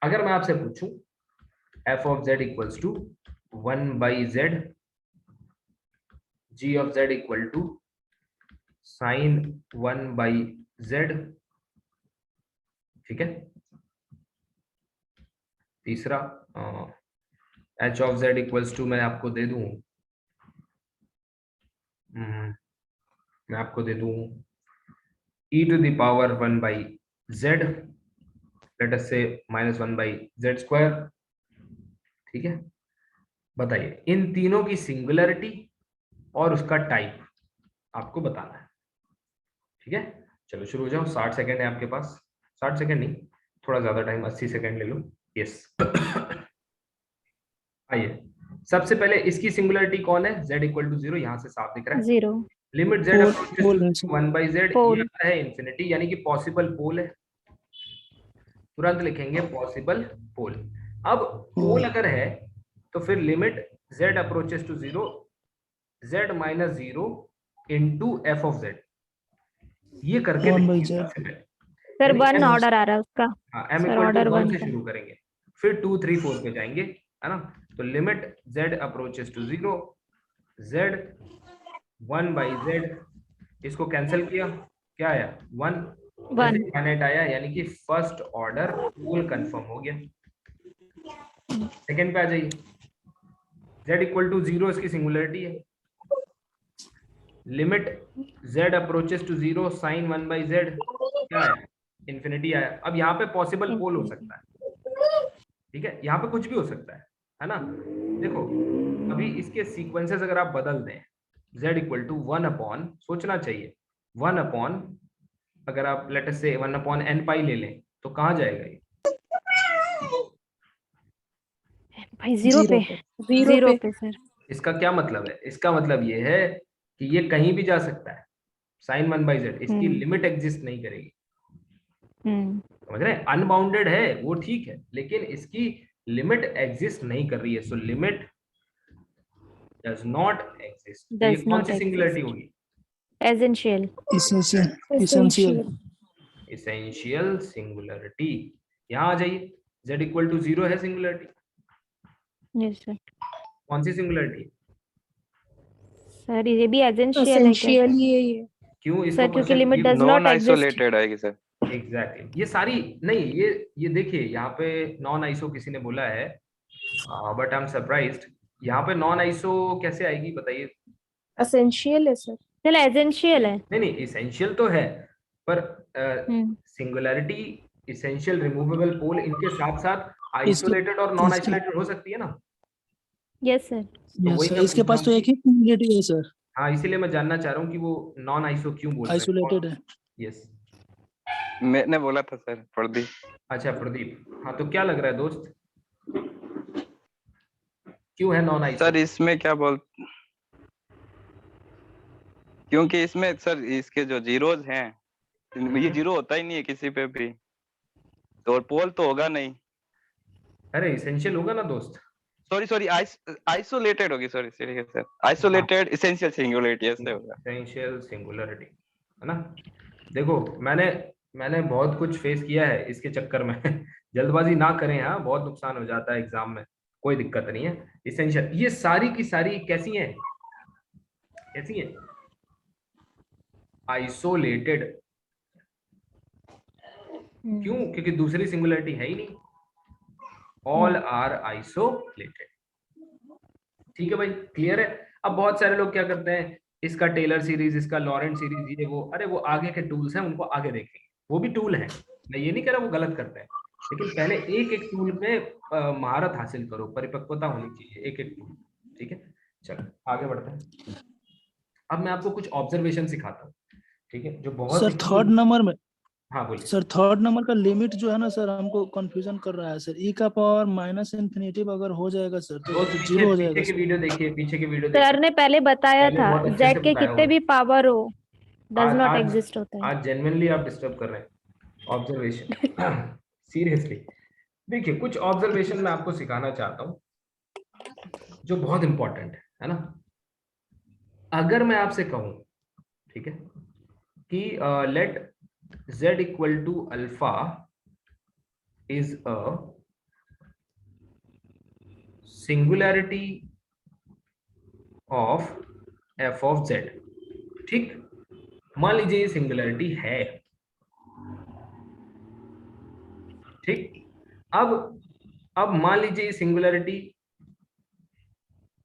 अगर मैं आपसे पूछूं f of z equals to 1 by z, g of z equal to sin 1 by z, ठीक है। तीसरा h of z equals to मैं आपको दे दूं e to the power 1 by z, let us say minus 1 by z square, ठीक है। बताइए इन तीनों की सिंगुलरिटी और उसका टाइप आपको बताना है, ठीक है। चलो शुरू हो जाओ, 60 सेकंड है आपके पास। 60 सेकंड नहीं, थोड़ा ज्यादा टाइम, 80 सेकंड ले लो। यस आइए, सबसे पहले इसकी सिंगुलरिटी कौन है? z इक्वल टू 0, यहां से साफ दिख रहा है।
0।
Limit z approaches to 1 by z, ये आता है इंफिनिटी, यानी कि पॉसिबल पोल है। तुरंत लिखेंगे पॉसिबल पोल। अब पोल अगर है तो फिर limit z approaches to 0 z minus 0 into f of z, ये करके
सर 1 ऑर्डर आ रहा है उसका।
हाँ, m इक्वल टू 1 से शुरू करेंगे, फिर 2 3 4 पे जाएंगे, है ना। तो limit z approaches to 0 z 1 by z, इसको कैंसिल किया, क्या आया? 1 फाइनाइट आया, यानी कि फर्स्ट ऑर्डर पोल कंफर्म हो गया। सेकंड पे आ जाइए, z इक्वल टू 0 इसकी सिंगुलरिटी है। Limit z approaches to 0 sin 1 by z, क्या आया? इंफिनिटी आया। अब यहाँ पे पॉसिबल पोल हो सकता है, ठीक है, यहाँ पे कुछ भी हो सकता है ना। देखो अभी इसके सीक्वेंसेस अगर आप बदल दें, z इक्वल टू 1 अपॉन, सोचना चाहिए 1 अपॉन, अगर आप लेट अस से 1 अपॉन n पाई ले लें तो कहाँ जाएगा ये?
भाई 0 पे सर।
इसका क्या मतलब है? इसका मतलब ये है कि ये कहीं भी जा सकता है। sin 1 by z, इसकी लिमिट एग्जिस्ट नहीं करेगी, समझ रहे हैं? अनबाउंडेड है वो ठीक है, लेकिन इसकी लिमिट एग्जिस्ट नहीं कर रही है, so limit does not exist. ये
Does
कौन
not
सी सिंगुलरिटी
exist.
होगी?
Essential.
Essential
essential singularity. यहाँ आ जाइए, z इक्वल टू 0 है सिंगुलरिटी।
Yes sir.
कौन सी सिंगुलरिटी?
सर ये भी essential है क्या?
Essential ही है ये।
क्यों इसको
सर क्योंकि
question
limit does
non
not exist.
Isolated आएगी सर।
एग्जैक्टली ये सारी नहीं, ये देखिए यहाँ पे नॉन आइसो किसी ने बोला है, बट आई एम सरप्राइज्ड। यहाँ पे नॉन आइसो कैसे आएगी बताइए?
Essential है सर।
चलो essential है।
नहीं इसेंशियल तो है, पर सिंगुलरिटी, इसेंशियल, रिमूवेबल पोल, इनके साथ साथ आइसोलेटेड और नॉन आइसोलेटेड हो सकती है ना?
Yes sir.
वही मैं
इसके
पूछ
पास
रहा
तो
हूँ
एक ही सिंगुलरिटी है सर,
हाँ, इसीलिए मैं जानना चाह रहा हूँ कि वो नॉन आइसो क्यों बोल रहे हैं।
आइसोलेटेड है।
यस,
मैंने बोला था सर, प्रदीप।
अच्छा प्रदीप, हाँ तो क्या लग रहा है दोस्त, क्यों है नॉन आइसो?
सर इसमें क्या बोल, क्योंकि इसमें सर इसके जो जीरोज हैं, ये जीरो होता ही नहीं है किसी पे भी, तो और पोल तो होगा नहीं।
अरे इसेंशियल होगा ना दोस्त।
सॉरी आइसोलेटेड होगी, sorry sir, isolated essential singularity ऐसे होगा।
इसेंशियल सिंगुलरिटी है ना। देखो मैंने बहुत कुछ फेस किया है इसके चक्कर में जल्दबाजी ना करें, हाँ बहुत नुकसान हो जाता है एग्जाम में, कोई दिक्कत नहीं है। इसेंशियल ये सारी की सारी कैसी हैं, कैसी हैं? आइसोलेटेड। क्यों? क्योंकि दूसरी सिंगुलरिटी है ही नहीं, ऑल आर आइसोलेटेड। ठीक है भाई, क्लियर है? अब बहुत सारे लोग क्या करते हैं, इसका टेलर सीरीज, इसका लॉरेंट सीरीज, ये वो, अरे वो आगे के टूल्स हैं, उनको आगे देखेंगे, वो भी टूल हैं, मैं ये नहीं कह रहा वो गलत करते हैं, लेकिन पहले एक एक टूल में महारत हासिल करो, परिपक्वता होनी चाहिए एक एक टूल। ठीक है, चलो आगे बढ़ते हैं। अब मैं आपको कुछ ऑब्जर्वेशन सिखाता हूँ, ठीक है, जो बहुत
सर थर्ड नंबर में,
हाँ बोलिए
सर थर्ड नंबर का लिमिट जो है ना सर, हमको कंफ्यूजन कर रहा है सर। e का पावर माइनस इन्फिनिटी अगर हो जाएगा सर तो जीरो हो जाएगा
पीछे
सर।
की वीडियो देखिए, पीछे की वीडियो देखिए।
सर ने पहले बताया
पहले
था
बहुत अच्छे से
z के
बताया
कितने
हुआ
भी पावर हो डज नॉट
आज
एग्जिस्ट होता है।
आज जेन्युइनली आप डिस्टर्ब कर रहे हैं ऑब्जर्वेशन सीरियसली। देखिए कुछ ऑब्जर्वेशन मैं आपको सिखाना चाहता हूं जो बहुत इंपॉर्टेंट है ना। अगर मैं आपसे कहूं, ठीक है, कि let z equal to alpha is a singularity of f of z, ठीक, मान लीजिए ये सिंगुलैरिटी है, ठीक। अब मान लीजिए ये सिंगुलैरिटी,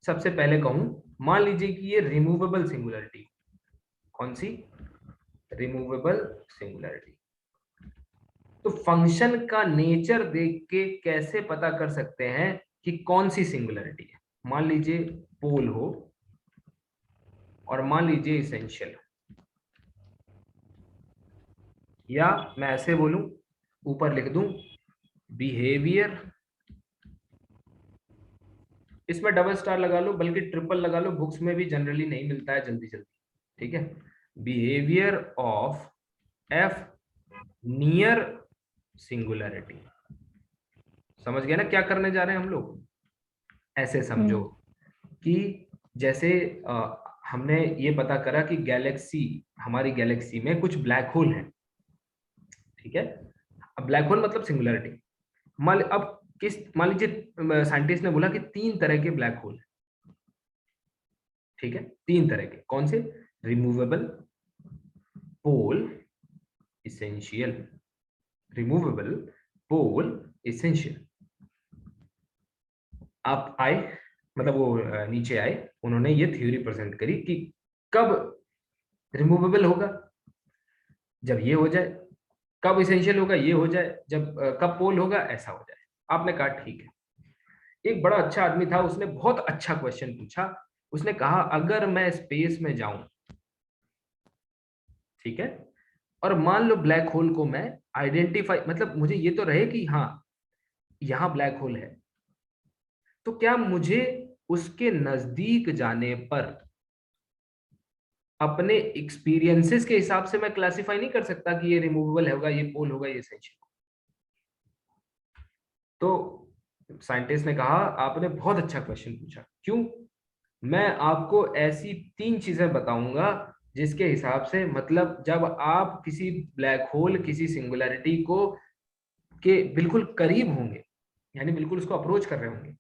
सबसे पहले कहूं, मान लीजिए कि ये रिमूवेबल सिंगुलैरिटी। कौन सी? Removable singularity. तो फंक्शन का नेचर देख के कैसे पता कर सकते हैं कि कौन सी सिंगुलैरिटी है? मान लीजिए पोल हो और मान लीजिए इसेंशियल, या मैं ऐसे बोलूं, ऊपर लिख दूं बिहेवियर, इसमें डबल स्टार लगा लो, बल्कि ट्रिपल लगा लो, बुक्स में भी जनरली नहीं मिलता है जल्दी जल्दी, ठीक है। Behaviour of F near singularity. समझ गए ना क्या करने जा रहे हैं हम लोग? ऐसे समझो कि जैसे हमने ये पता करा कि गैलेक्सी, हमारी गैलेक्सी में कुछ ब्लैक होल हैं, ठीक है। अब ब्लैक होल मतलब सिंगुलैरिटी। मान लीजिए साइंटिस्ट ने बोला कि 3 तरह के ब्लैक होल, ठीक है, 3 तरह के। कौन से? Removable, pole, essential. Removable, pole, essential. आप आए, मतलब वो नीचे आए, उन्होंने ये थ्योरी प्रेजेंट करी कि कब रिमूवेबल होगा, जब ये हो जाए, कब इसेंशियल होगा, ये हो जाए, जब कब पोल होगा, ऐसा हो जाए। आपने कहा ठीक है। एक बड़ा अच्छा आदमी था, उसने बहुत अच्छा क्वेश्चन पूछा। उसने कहा अगर मैं स्पेस में जाऊं, ठीक है, और मान लो ब्लैक होल को मैं आइडेंटिफाई, मतलब मुझे ये तो रहे कि हाँ यहां ब्लैक होल है, तो क्या मुझे उसके नजदीक जाने पर अपने एक्सपीरियंसेस के हिसाब से मैं क्लासिफाई नहीं कर सकता कि ये रिमूवेबल होगा, ये पोल होगा, ये एसेंशियल। तो साइंटिस्ट ने कहा आपने बहुत अच्छा क्वेश्चन पूछा, क्यों? मैं आपको ऐसी 3 चीजें बताऊंगा जिसके हिसाब से, मतलब जब आप किसी ब्लैक होल, किसी सिंगुलैरिटी को के बिल्कुल करीब होंगे, यानी बिल्कुल उसको अप्रोच कर रहे होंगे,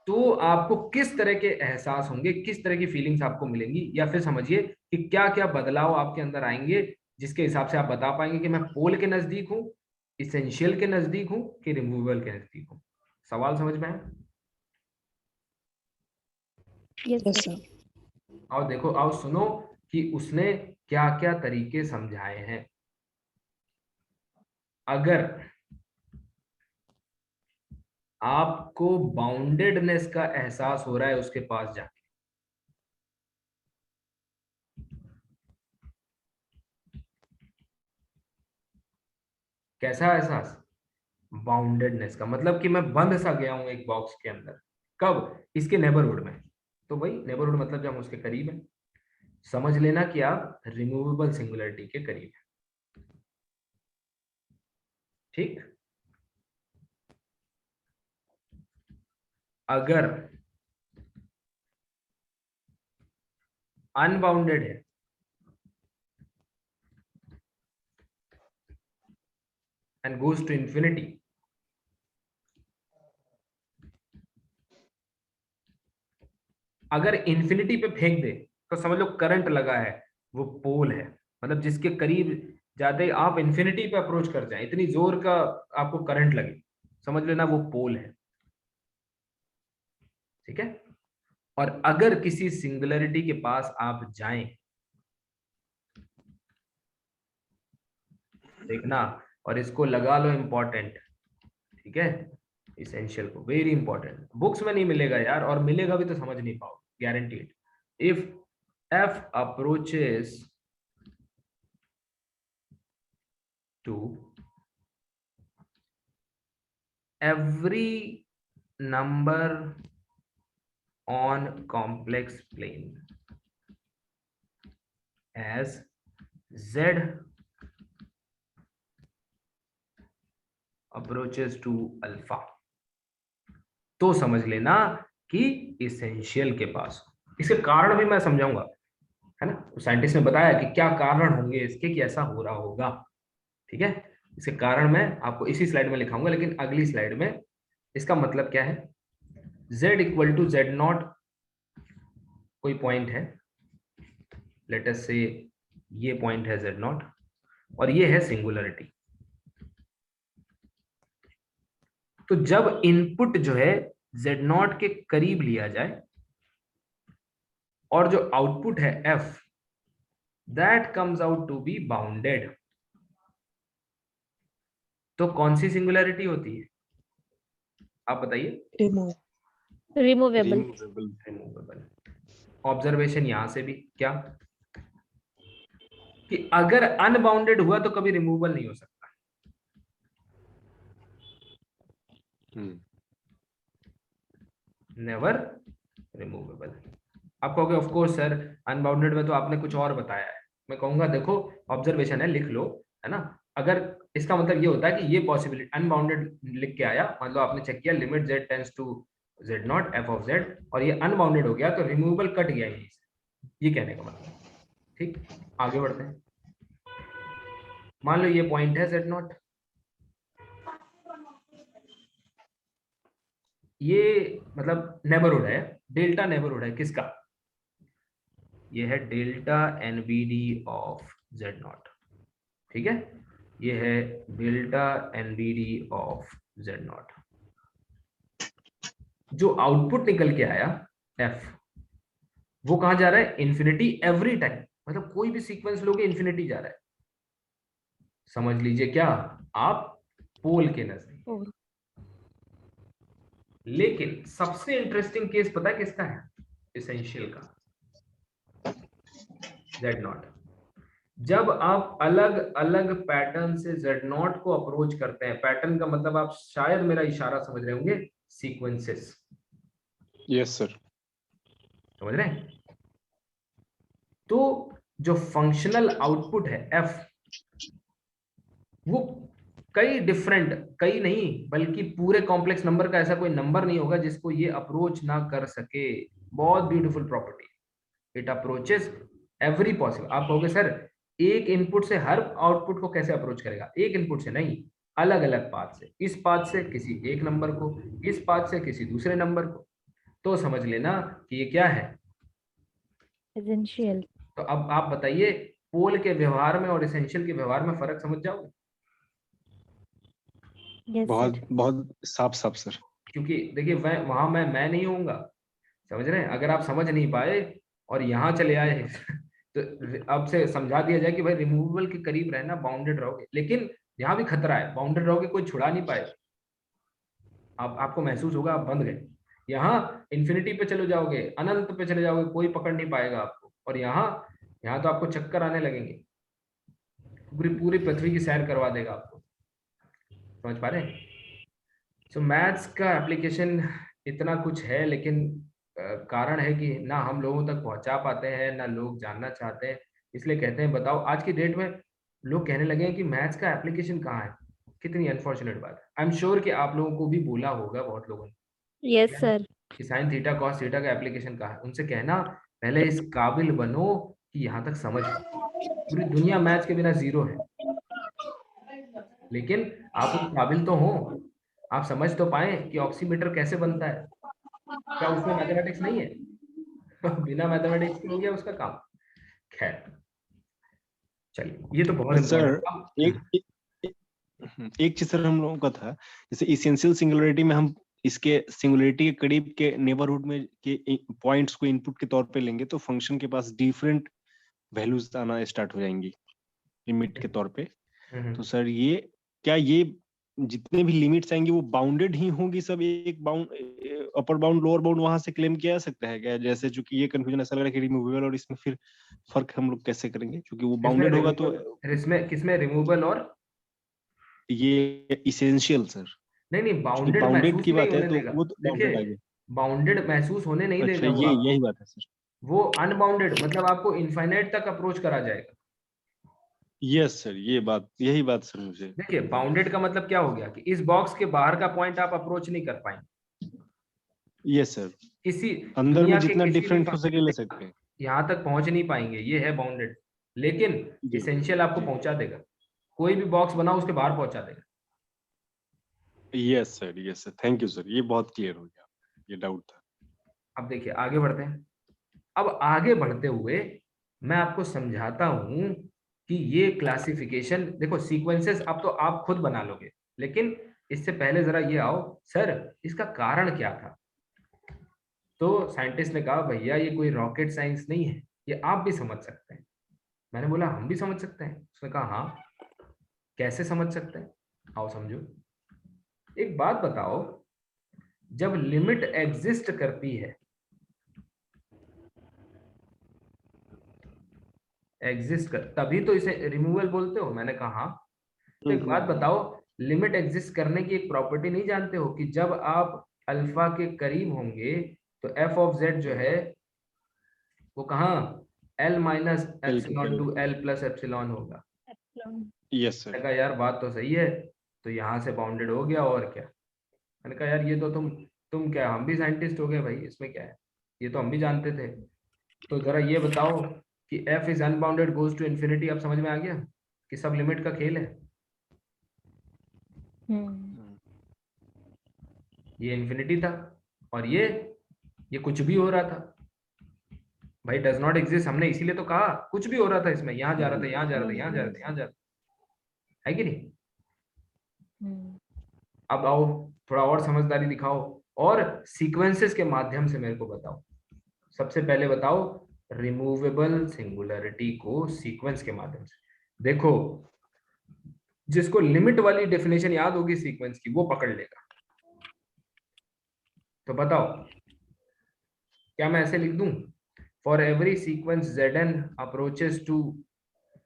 तो आपको किस तरह के एहसास होंगे, किस तरह की फीलिंग्स आपको मिलेंगी, या फिर समझिए कि क्या क्या बदलाव आपके अंदर आएंगे जिसके हिसाब से आप बता पाएंगे कि मैं पोल के नजदीक हूं, इसेंशियल के नजदीक हूं कि रिमूवेबल के नजदीक हूं। सवाल समझ में आया?
Yes
yes
sir.
सर।
आओ देखो, आओ सुनो कि उसने क्या क्या तरीके समझाए हैं। अगर आपको बाउंडेडनेस का एहसास हो रहा है उसके पास जाके, कैसा एहसास? बाउंडेडनेस का मतलब कि मैं बंद सा गया हूं एक बॉक्स के अंदर। कब? इसके नेबरहुड में। तो भाई नेबरहुड मतलब जब हम उसके करीब हैं, समझ लेना कि आप रिमूवेबल सिंगुलरिटी के करीब हैं। ठीक? अगर अनबाउंडेड है एंड गोज टू इंफिनिटी, अगर इंफिनिटी पे फेंक दे तो समझ लो करंट लगा है, वो पोल है। मतलब जिसके करीब जाते ही आप इंफिनिटी पे अप्रोच कर जाए, इतनी जोर का आपको करंट लगे, समझ लेना वो पोल है। ठीक है? और अगर किसी सिंगुलरिटी के पास आप जाएं, देखना, और इसको लगा लो इंपॉर्टेंट, ठीक है, इसेंशियल को, वेरी इंपॉर्टेंट, बुक्स में नहीं मिलेगा यार, और मिलेगा भी तो समझ नहीं पाओ, guaranteed. If f approaches to every number on complex plane as z approaches to alpha, तो समझ लेना कि इसेंशियल के पास। इसके कारण भी मैं समझाऊंगा, है ना? साइंटिस्ट ने बताया कि क्या कारण होंगे इसके कि ऐसा हो रहा होगा। ठीक है? इसके कारण मैं आपको इसी स्लाइड में लिखाऊंगा, लेकिन अगली स्लाइड में। इसका मतलब क्या है? z equal to z not, कोई पॉइंट है, लेट अस से ये पॉइंट है z नॉट, और ये है सिंगुलरिटी। तो जब इनपुट जो है z नॉट के करीब लिया जाए और जो आउटपुट है f, that comes out to be bounded, तो कौन सी सिंगुलरिटी होती है आप बताइए?
रिमूवेबल।
रिमूवेबल। ऑब्जर्वेशन यहां से भी क्या, कि अगर अनबाउंडेड हुआ तो कभी रिमूवेबल नहीं हो सकता। Never removable. आप कहोगे ऑफ कोर्स सर, अनबाउंडेड में तो आपने कुछ और बताया है। मैं कहूंगा देखो, ऑब्जर्वेशन है, लिख लो, है ना? अगर इसका मतलब ये होता है कि ये पॉसिबिलिटी, अनबाउंडेड लिख के आया, मतलब आपने चेक किया limit z tends to z not f of z, और ये अनबाउंडेड हो गया, तो रिमूवेबल कट गया यहीं से, ये कहने का मतलब। ठीक, आगे बढ़ते हैं। मान लो ये पॉइंट है z नॉट, ये मतलब नेबरहुड है, डेल्टा नेबरहुड है किसका? ये है delta NBD of z not. ठीक है? ये है delta NBD of z not. जो आउटपुट निकल के आया f, वो कहां जा रहा है? इन्फिनिटी एवरी टाइम, मतलब कोई भी सीक्वेंस लोगे इन्फिनिटी जा रहा है। समझ लीजिए क्या, आप पोल के नजदीक। लेकिन सबसे इंटरेस्टिंग केस पता है किसका है? एसेंशियल का, z नॉट। जब आप अलग अलग पैटर्न से z नॉट को अप्रोच करते हैं, पैटर्न का मतलब आप शायद मेरा इशारा समझ रहे होंगे, सीक्वेंसेस।
Yes sir.
समझ रहे हैं? तो जो फंक्शनल आउटपुट है f, वो कई डिफरेंट, कई नहीं बल्कि पूरे कॉम्प्लेक्स नंबर का ऐसा कोई नंबर नहीं होगा जिसको ये अप्रोच ना कर सके। बहुत beautiful property, it approaches every possible. आप कहोगे सर एक इनपुट से हर आउटपुट को कैसे अप्रोच करेगा? एक इनपुट से नहीं, अलग अलग पाथ से, इस पाथ से किसी एक नंबर को, इस पाथ से किसी दूसरे नंबर को। तो समझ लेना कि ये क्या है,
एसेंशियल।
तो अब आप बताइए पोल के व्यवहार में और एसेंशियल के व्यवहार में फर्क समझ जाओगे?
यस
बहुत
सर।
बहुत साफ साफ सर।
क्योंकि देखिए वहां मैं नहीं होऊंगा, समझ रहे हैं? अगर आप समझ नहीं पाए और यहाँ चले आए तो अब से समझा दिया जाए कि भाई रिमूवेबल के करीब रहना, बाउंडेड रहोगे, लेकिन यहाँ भी खतरा है, बाउंडेड रहोगे कोई छुड़ा नहीं पाएगा। आपको महसूस होगा आप बंद गए। यहाँ इन्फिनिटी पे चले जाओगे, अनंत पे चले जाओगे, कोई पकड़ नहीं पाएगा आपको। और यहाँ तो आपको चक्कर आने लगेंगे, पूरी पूरी पृथ्वी की सैर करवा देगा आपको। समझ पा रहे हैं? सो मैथ्स का एप्लीकेशन इतना कुछ है, लेकिन कारण है कि ना हम लोगों तक पहुंचा पाते हैं, ना लोग जानना चाहते हैं। इसलिए कहते हैं बताओ, आज की डेट में लोग कहने लगे हैं कि मैथ्स का एप्लीकेशन कहाँ है। कितनी अनफॉर्चुनेट बात है। आई एम श्योर कि आप लोगों को भी बोला होगा बहुत लोगों ने
यस सर।
कि साइन थीटा कॉस थीटा का एप्लीकेशन कहाँ है। उनसे कहना पहले इस काबिल बनो कि यहाँ तक समझ पाओ। पूरी दुनिया मैथ्स के बिना जीरो है, लेकिन आप उस काबिल तो हो, आप समझ तो पाए कि ऑक्सीमीटर कैसे बनता है। क्या उसमें मैथमेटिक्स नहीं है? बिना मैथमेटिक्स के हो गया उसका काम। खैर चलिए, ये तो बहुत
सर
इम्पोर्टेंट।
एक चीज सर हम लोगों का था, जैसे इसेंशियल सिंगुलरिटी में हम इसके सिंगुलरिटी के करीब के नेबरहुड में के पॉइंट्स को इनपुट के तौर पे लेंगे तो फंक्शन के पास डिफरेंट वैल्यूज आना स्टार्ट हो जाएंगी लिमिट के तौर पे। तो सर ये क्या ये जितने भी लिमिट्स आएंगी वो बाउंडेड ही होंगी सब? एक bound upper bound lower bound वहां से क्लेम किया जा सकता है क्या? जैसे चूंकि ये कंफ्यूजन ऐसा लग रहा है कि रिमूवेबल और इसमें फिर फर्क हम लोग कैसे करेंगे, क्योंकि वो बाउंडेड होगा तो
किसमें रिमूवेबल और
ये इसेंशियल सर।
नहीं बाउंडेड
बाउंडेड
महसूस
की
नहीं
बात है
होने
तो
देगा।
वो तो बाउंडेड आ
देखिए
गया।
बाउंडेड महसूस होने नहीं
अच्छा
देगा वो
ये
आपको।
यही बात है सर।
वो अनबाउंडेड मतलब आपको इनफाइनाइट तक अप्रोच करा जाएगा।
यस सर, ये बात यही बात सर मुझे।
देखिए बाउंडेड का मतलब क्या हो गया कि इस बॉक्स के बाहर का पॉइंट आप अप्रोच नहीं कर पाएंगे।
यस सर,
किसी
अंदर
दुनिया
में
के
जितना
किसी भी
डिफरेंट हो सके ले सकते हैं।
यहाँ तक पहुंच नहीं पाएंगे, ये है बाउंडेड। लेकिन
जी,
इसेंशियल आपको
जी।
पहुंचा देगा, कोई भी बॉक्स बनाओ उसके बाहर पहुंचा देगा।
Yes sir, thank you sir, ये बहुत क्लियर हो गया, ये डाउट था।
अब देखिए आगे बढ़ते हैं। अब आगे बढ़ते हुए मैं आपको समझाता हूं कि ये क्लासिफिकेशन, देखो सीक्वेंसेस अब तो आप खुद बना लोगे, लेकिन इससे पहले जरा ये आओ सर इसका कारण क्या था। तो साइंटिस्ट ने कहा भैया ये कोई रॉकेट साइंस नहीं है, ये आप भी समझ सकते हैं। मैंने बोला हम भी समझ सकते हैं? उसने कहा हाँ। कैसे समझ सकते हैं? आओ समझो। एक बात बताओ, जब लिमिट एग्जिस्ट करती है, एग्जिस्ट कर तभी तो इसे रिमूवल बोलते हो। मैंने कहा हाँ। तो एक बात बताओ, लिमिट एग्जिस्ट करने की एक प्रॉपर्टी नहीं जानते हो कि जब आप अल्फा के करीब होंगे तो एफ ऑफ जेड जो है वो कहाँ L minus epsilon to L plus epsilon होगा।
Yes sir.
मैंने कहा यार बात तो सही है, तो यहाँ से बाउंडेड हो गया और क्या। मैंने कहा यार ये तो तुम क्या, हम भी साइंटिस्ट हो गए भाई, इसमें क्या है, ये तो हम भी जानते थे। तो जरा ये बताओ कि f is unbounded goes to infinity. अब समझ में आ गया कि सब लिमिट का खेल है। ये इन्फिनिटी था और ये कुछ भी हो रहा था भाई, डज नॉट एग्जिस्ट। हमने इसीलिए तो कहा कुछ भी हो रहा था इसमें, यहाँ जा रहा था, यहाँ जा रहा था, यहाँ जा रहा था, यहाँ जा रहा था, है कि नहीं? अब आओ थोड़ा और समझदारी दिखाओ और सीक्वेंसेस के माध्यम से मेरे को बताओ। सबसे पहले बताओ रिमूवेबल सिंगुलरिटी को सीक्वेंस के माध्यम से। देखो जिसको लिमिट वाली डेफिनेशन याद होगी सीक्वेंस की वो पकड़ लेगा। तो बताओ क्या मैं ऐसे लिख दूं, for every sequence Zn approaches to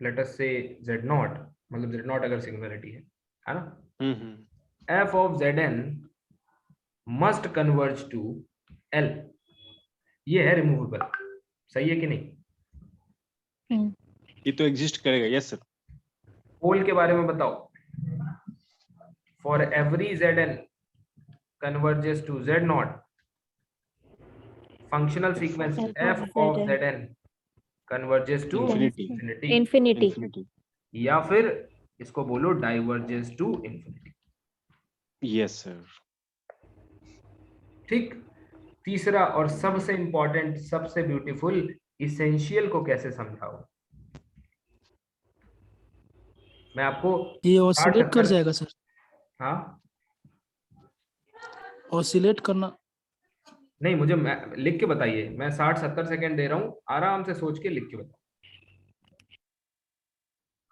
let us से Z0, मतलब Z0 अगर सिंगुलरिटी है ना, f of Zn must converge to L। ये है रिमूवेबल, सही है कि नहीं?
ये तो एग्जिस्ट करेगा। Yes sir.
पोल के बारे में बताओ। For every Zn converges to Z naught, functional sequence f of Zn converges to
Infinity.
infinity,
infinity.
या फिर इसको बोलो diverges to infinity।
Yes sir.
ठीक। तीसरा और सबसे इंपॉर्टेंट, सबसे ब्यूटीफुल, इसेंशियल को कैसे समझाओ। मैं आपको
ये ऑसिलेट कर
60-70
जाएगा सर,
हाँ
ऑसिलेट करना।
नहीं, मुझे लिख के बताइए। मैं 60-70 सेकंड दे रहा हूं, आराम से सोच के लिख के बताओ।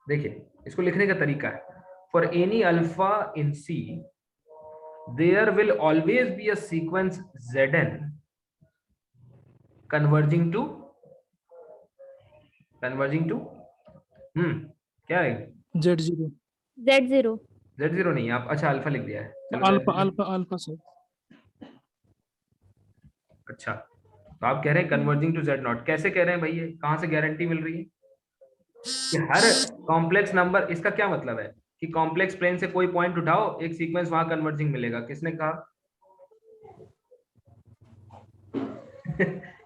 देखिए इसको लिखने का तरीका है, for any alpha in C there will always be a sequence Zn converging to क्या है
Z0
Z0
Z0 नहीं, आप अच्छा अल्फा लिख दिया है। चलो
alpha
Z0।
Alpha alpha sir.
अच्छा, तो आप कह रहे हैं कन्वर्जिंग टू Z नॉट। कैसे कह रहे हैं भैया, कहां से गारंटी मिल रही है कि हर कॉम्प्लेक्स नंबर, इसका क्या मतलब है कि कॉम्प्लेक्स प्लेन से कोई पॉइंट उठाओ, एक सीक्वेंस वहां कन्वर्जिंग मिलेगा। किसने कहा?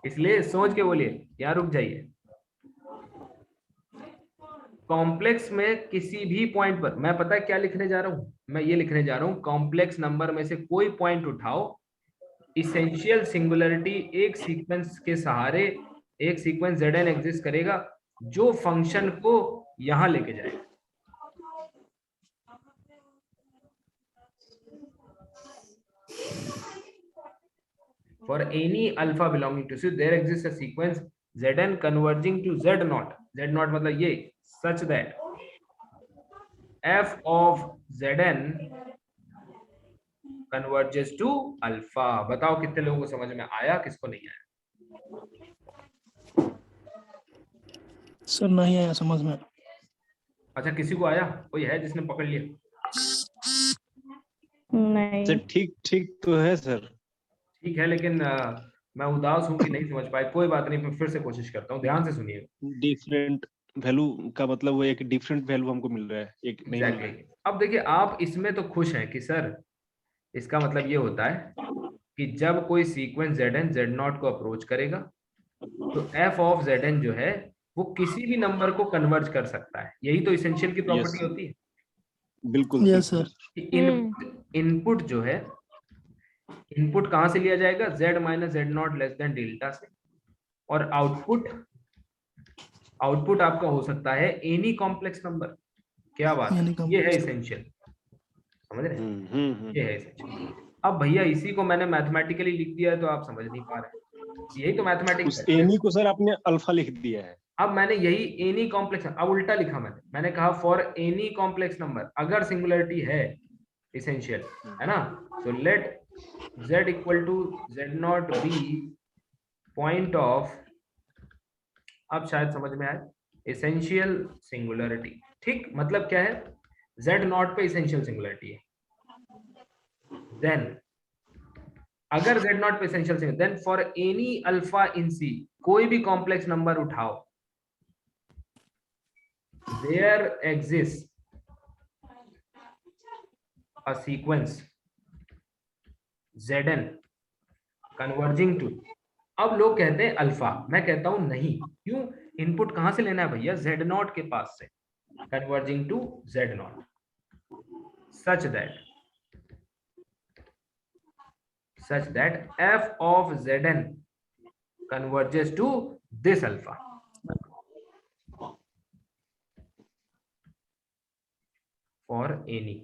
इसलिए सोच के बोलिए, यहाँ रुक जाइए। कॉम्प्लेक्स में किसी भी पॉइंट पर मैं पता है क्या लिखने जा रहा हूं, मैं ये लिखने जा रहा हूं कॉम्प्लेक्स नंबर में से कोई पॉइंट उठाओ, इसेंशियल सिंगुलरिटी एक सीक्वेंस के सहारे, एक सीक्वेंस Zn एग्जिस्ट करेगा जो फंक्शन को यहां लेके जाएगा। For any alpha belonging to C there exist a sequence Zn converging to Z not. Z not मतलब ये, such that f of Zn converges to अल्फा। बताओ कितने लोगों को समझ में आया, किसको नहीं आया?
सर नहीं आया समझ में।
अच्छा, किसी को आया? कोई है जिसने पकड़ लिया?
नहीं।
सर ठीक ठीक तो है सर।
ठीक है, लेकिन मैं उदास हूं कि नहीं समझ पाए। कोई बात नहीं, मैं फिर से कोशिश करता हूँ, ध्यान से सुनिए।
डिफरेंट वैल्यू का मतलब वो एक डिफरेंट वैल्यू हमको मिल रहा है, एक नहीं मिल रहा है।
अब देखिए, आप इसमें तो खुश हैं कि सर इसका मतलब ये होता है कि जब कोई सीक्वेंस Zn Z0 को अप्रोच करेगा तो f ऑफ Zn जो है वो किसी भी नंबर को कन्वर्ज कर सकता है। यही तो इसेंशियल की प्रॉपर्टी होती है।
बिल्कुल।
Yes sir.
इनपुट जो है, इनपुट कहां से लिया जाएगा? Z minus Z0 less than delta से। और आउटपुट आपका हो सकता है एनी कॉम्प्लेक्स नंबर। क्या बात है, ये है इसेंशियल। समझ रहे हैं? ये है इसेंशियल। अब भैया इसी को मैंने मैथमेटिकली लिख दिया है तो आप समझ नहीं पा रहे। यही तो मैथमेटिक्स है।
एनी को सर आपने अल्फा लिख दिया है।
अब मैंने यही एनी कॉम्प्लेक्स, अब उल्टा लिखा मैंने कहा फॉर एनी कॉम्प्लेक्स नंबर, अगर सिंगुलरिटी है इसेंशियल, है ना, तो let Z equal to Z0 be point of, अब शायद समझ में आए, एसेंशियल सिंगुलरिटी। ठीक, मतलब क्या है? Z0 पे एसेंशियल सिंगुलरिटी है। देन अगर Z0 पे essential singularity, then for any alpha in C, कोई भी कॉम्प्लेक्स नंबर उठाओ, there exist a sequence Zn converging to, अब लोग कहते हैं अल्फा, मैं कहता हूं नहीं। क्यों? इनपुट कहां से लेना है भैया? Z0 के पास से, converging to Z0 such that f of Zn converges to this alpha for any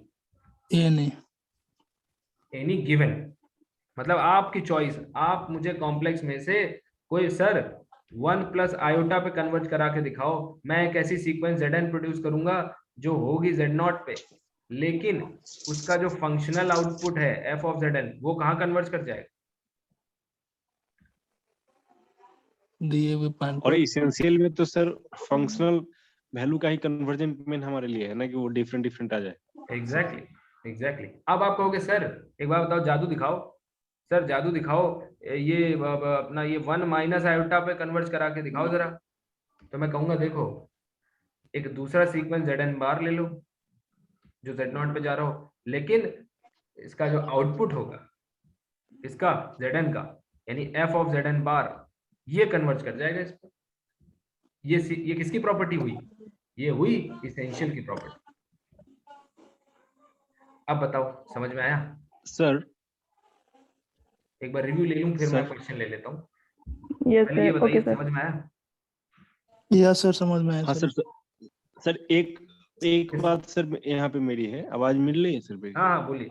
given, मतलब आपकी चॉइस। आप मुझे कॉम्प्लेक्स में से कोई सर 1 प्लस आयोटा पे कन्वर्ज करा के दिखाओ, मैं एक ऐसी सीक्वेंस Zn प्रोड्यूस करूंगा जो होगी Z0 पे, लेकिन उसका जो फंक्शनल आउटपुट है f ऑफ Zn वो कहां कन्वर्ज कर जाएगा?
दिए हुए पॉइंट
और इसेंशियल में तो सर फंक्शनल वैल्यू का ही कन्वर्जन मेन हमारे लिए है ना, कि वो डिफरेंट डिफरेंट आ जाए।
एग्जैक्टली। अब आप कहोगे सर एक बार बताओ, जादू दिखाओ सर, जादू दिखाओ, ये अपना ये 1 माइनस आयोटा पे कन्वर्ज करा के दिखाओ जरा। तो मैं कहूंगा देखो एक दूसरा सीक्वेंस Zn बार ले लो जो Z0 पे जा रहा हो, लेकिन इसका जो आउटपुट होगा इसका Zn का यानी f ऑफ Zn बार ये कन्वर्ज कर जाएगा इस पर। ये किसकी प्रॉपर्टी हुई? ये हुई इसेंशियल की प्रॉपर्टी। अब बताओ समझ में आया?
सर
एक बार रिव्यू ले लूं फिर मैं
सर
क्वेश्चन ले लेता हूँ।
यस
पहले ये
सर,
बताइए
ओके सर।
समझ में आया?
यस सर, समझ में आया
हाँ
सर।
सर एक बात सर यहाँ पे मेरी है, आवाज मिल रही है सर मेरी?
हाँ बोलिए।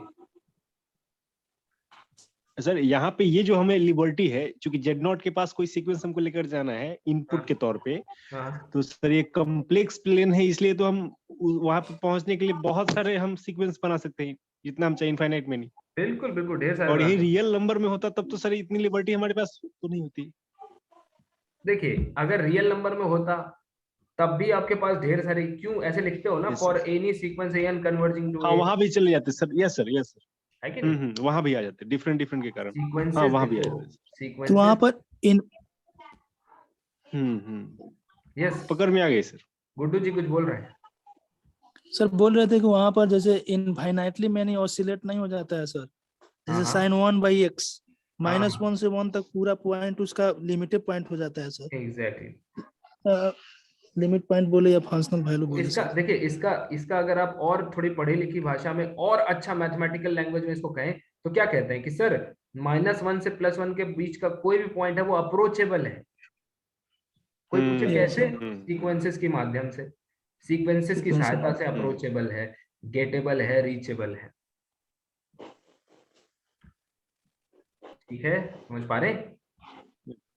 सर यहाँ पे ये जो हमें लिबर्टी है, क्योंकि Z0 के पास कोई सीक्वेंस हमको लेकर जाना है इनपुट के तौर पे,
हाँ
तो सर ये कॉम्प्लेक्स प्लेन है, इसलिए तो हम वहां पे पहुंचने के लिए बहुत सारे हम सीक्वेंस बना सकते हैं, जितना हम चाहे इनफाइनाइट में नहीं।
बिल्कुल बिल्कुल, ढेर सारे
और
बना
ये
सकते हैं।
रियल नंबर में होता तब तो सर इतनी लिबर्टी हमारे पास तो नहीं होती।
देखिए अगर रियल नंबर में होता तब भी आपके पास ढेर सारे, क्यों ऐसे लिखते हो ना,
Yes,
for
sir.
Any sequence an converging to
हाँ वहां भी चले जाते sir. Yes sir, yes sir.
है कि नहीं?
वहां भी आ जाते डिफरेंट के कारण। हाँ
सीक्वेंसेस
वहां भी आ
देखो,
जाते।
तो वहां
सीक्वेंसेस।
पर इन
यस
पकड़ में आ गए सर।
गुड्डू जी कुछ बोल रहे हैं?
सर बोल रहे थे कि वहां पर जैसे इनफाइनाइटली मैनी ऑसिलेट नहीं हो जाता है सर, जैसे
हाँ
साइन 1/x
हाँ
-1 से 1 तक पूरा पॉइंट उसका लिमिटेड पॉइंट हो जाता है सर।
एग्जैक्टली।
लिमिट पॉइंट बोले या फंक्शनल वैल्यू बोले
इसका
सर।
देखिए इसका अगर आप और थोड़ी पढ़ी लिखी भाषा में और अच्छा मैथमेटिकल लैंग्वेज में इसको कहें तो क्या कहते हैं कि सर -1 से +1 के बीच का कोई भी पॉइंट है वो अप्रोचेबल है। कोई पूछे कैसे? सीक्वेंसेस के माध्यम से, सीक्वेंसेस की सहायता से अप्रोचेबल है, गेटेबल है, रीचेबल है। ठीक है, समझ पा रहे?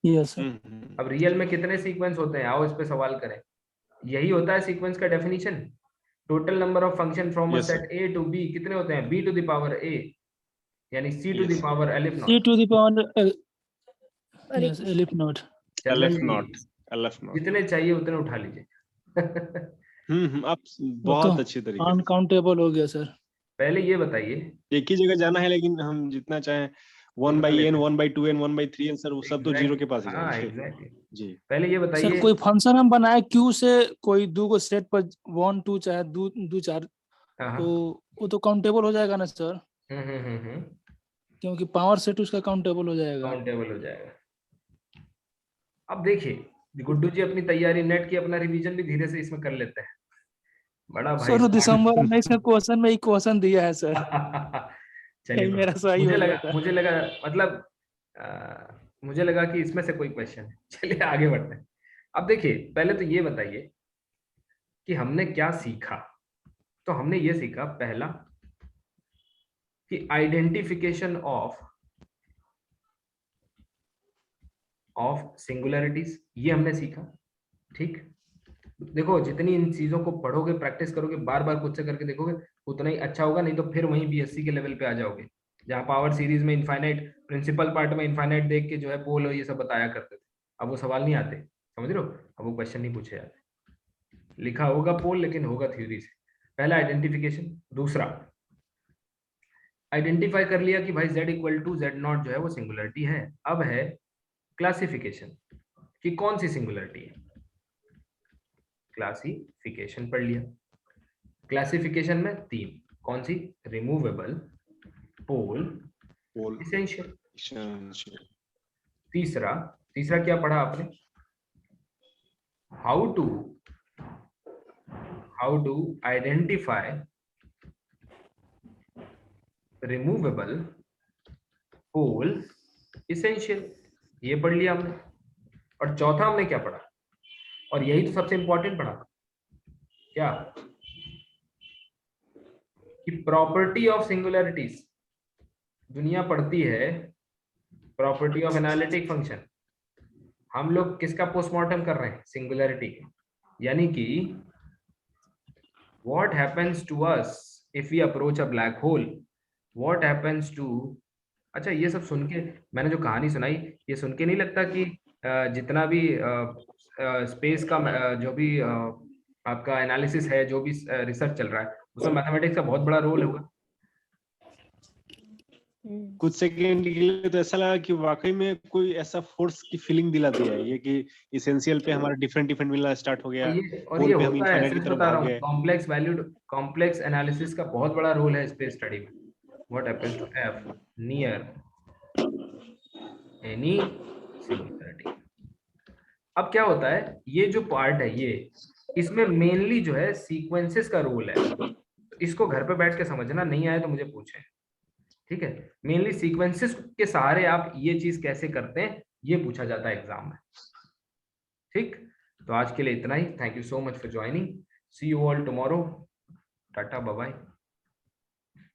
Yes sir.
अब रियल में कितने सीक्वेंस होते हैं, आओ इस पे सवाल करें। यही होता है सीक्वेंस का definition. Total number of function from a set A to B कितने होते हैं? B to the power A यानी C to the power aleph
C
not.
to the power
अरे
yes elif नॉट।
जितने चाहिए उतने उठा लीजिए।
आप
वो तो
बहुत अच्छे तरीके से।
अनकाउंटेबल हो गया सर।
पहले ये बताइए,
एक ही जगह जाना है लेकिन हम जितना चाहे 1/n 1/2n 1/3n सर वो सब तो जीरो के पास ही
हाँ
जाएंगे।
एग्जैक्टली।
जी
पहले ये
सर
बताइए।
कोई फंक्शन हम बनाए Q से कोई दो को सेट पर 1 2 चाहे दो 4
हाँ
तो वो तो काउंटेबल हो जाएगा ना सर, क्योंकि पावर सेट उसका काउंटेबल हो जाएगा।
काउंटेबल हो जाएगा। अब देखिए गुड्डू जी अपनी तैयारी नेट की, अपना रिवीजन भी धीरे से इसमें कर लेते हैं। बड़ा भाई
सर दिसंबर में इसका क्वेश्चन में एक क्वेश्चन दिया है सर।
चलिए
यही मेरा सही हो गया था।
मुझे लगा मतलब मुझे लगा कि इसमें से कोई क्वेश्चन है। चलिए आगे बढ़ते हैं। अब देखिए पहले तो ये बताइए कि हमने क्या सीखा। तो हमने ये सीखा पहला कि आइडेंटिफिकेशन ऑफ सिंगुलैरिटीज, ये हमने सीखा। ठीक, देखो जितनी इन चीजों को पढ़ोगे, प्रैक्टिस करोगे, बार बार खुद से करके देखोगे, उतना ही अच्छा होगा। नहीं तो फिर वहीं बीएससी के लेवल पे आ जाओगे जहाँ पावर सीरीज में इनफाइनाइट, प्रिंसिपल पार्ट में इनफाइनाइट देख के जो है पोल और ये सब बताया करते थे। अब वो सवाल नहीं आते, समझ रहे हो? अब वो क्वेश्चन नहीं पूछे जाते। लिखा होगा पोल लेकिन होगा थ्योरी से। पहला आइडेंटिफिकेशन। दूसरा आइडेंटिफाई कर लिया कि भाई z = Z0 जो है वो सिंगुलरिटी है। अब है क्लासिफिकेशन कि कौन सी सिंगुलरिटी है। क्लासिफिकेशन पढ़ लिया। क्लासिफिकेशन में 3, कौन सी? Removable, pole, essential. तीसरा क्या पढ़ा आपने? How to identify removable, pole, essential, ये पढ़ लिया हमने। और चौथा हमने क्या पढ़ा, और यही तो सबसे इंपॉर्टेंट पढ़ा, क्या? कि प्रॉपर्टी ऑफ सिंगुलैरिटीज। दुनिया पढ़ती है प्रॉपर्टी ऑफ एनालिटिक फंक्शन, हम लोग किसका पोस्टमार्टम कर रहे हैं? सिंगुलैरिटी के। यानी कि what happens to us if we approach a black hole, what happens to. अच्छा ये सब सुन के, मैंने जो कहानी सुनाई, ये सुन के नहीं लगता कि जितना भी स्पेस का जो भी आपका एनालिसिस है, जो भी रिसर्च चल रहा है, उसमें मैथमेटिक्स का बहुत बड़ा रोल होगा?
कुछ सेकंड के लिए तो ऐसा लगा कि वाकई में कोई ऐसा फोर्स की फीलिंग दिला दिया है ये कि इसेंशियल पे हमारा डिफरेंट मिलना स्टार्ट हो गया,
और ये
पोल पे हम
होता है,
इनफाइनाइट की
सच
तरफ
बता रहा
भाग
हूँ,
गए।
कॉम्प्लेक्स एनालिसिस का बहुत बड़ा रोल है स्पेस स्टडी में। What happens to F near any singularity. अब क्या होता है, ये जो पार्ट है ये, इसमें मेनली जो है सीक्वेंसेस का रोल है। तो इसको घर पे बैठ के समझना, नहीं आए तो मुझे पूछें, ठीक है। मेनली सीक्वेंसेस के सहारे आप ये चीज कैसे करते हैं, ये पूछा जाता है एग्जाम में, ठीक। तो आज के लिए इतना ही। Thank you so much for joining. See you all tomorrow. Tata bye bye.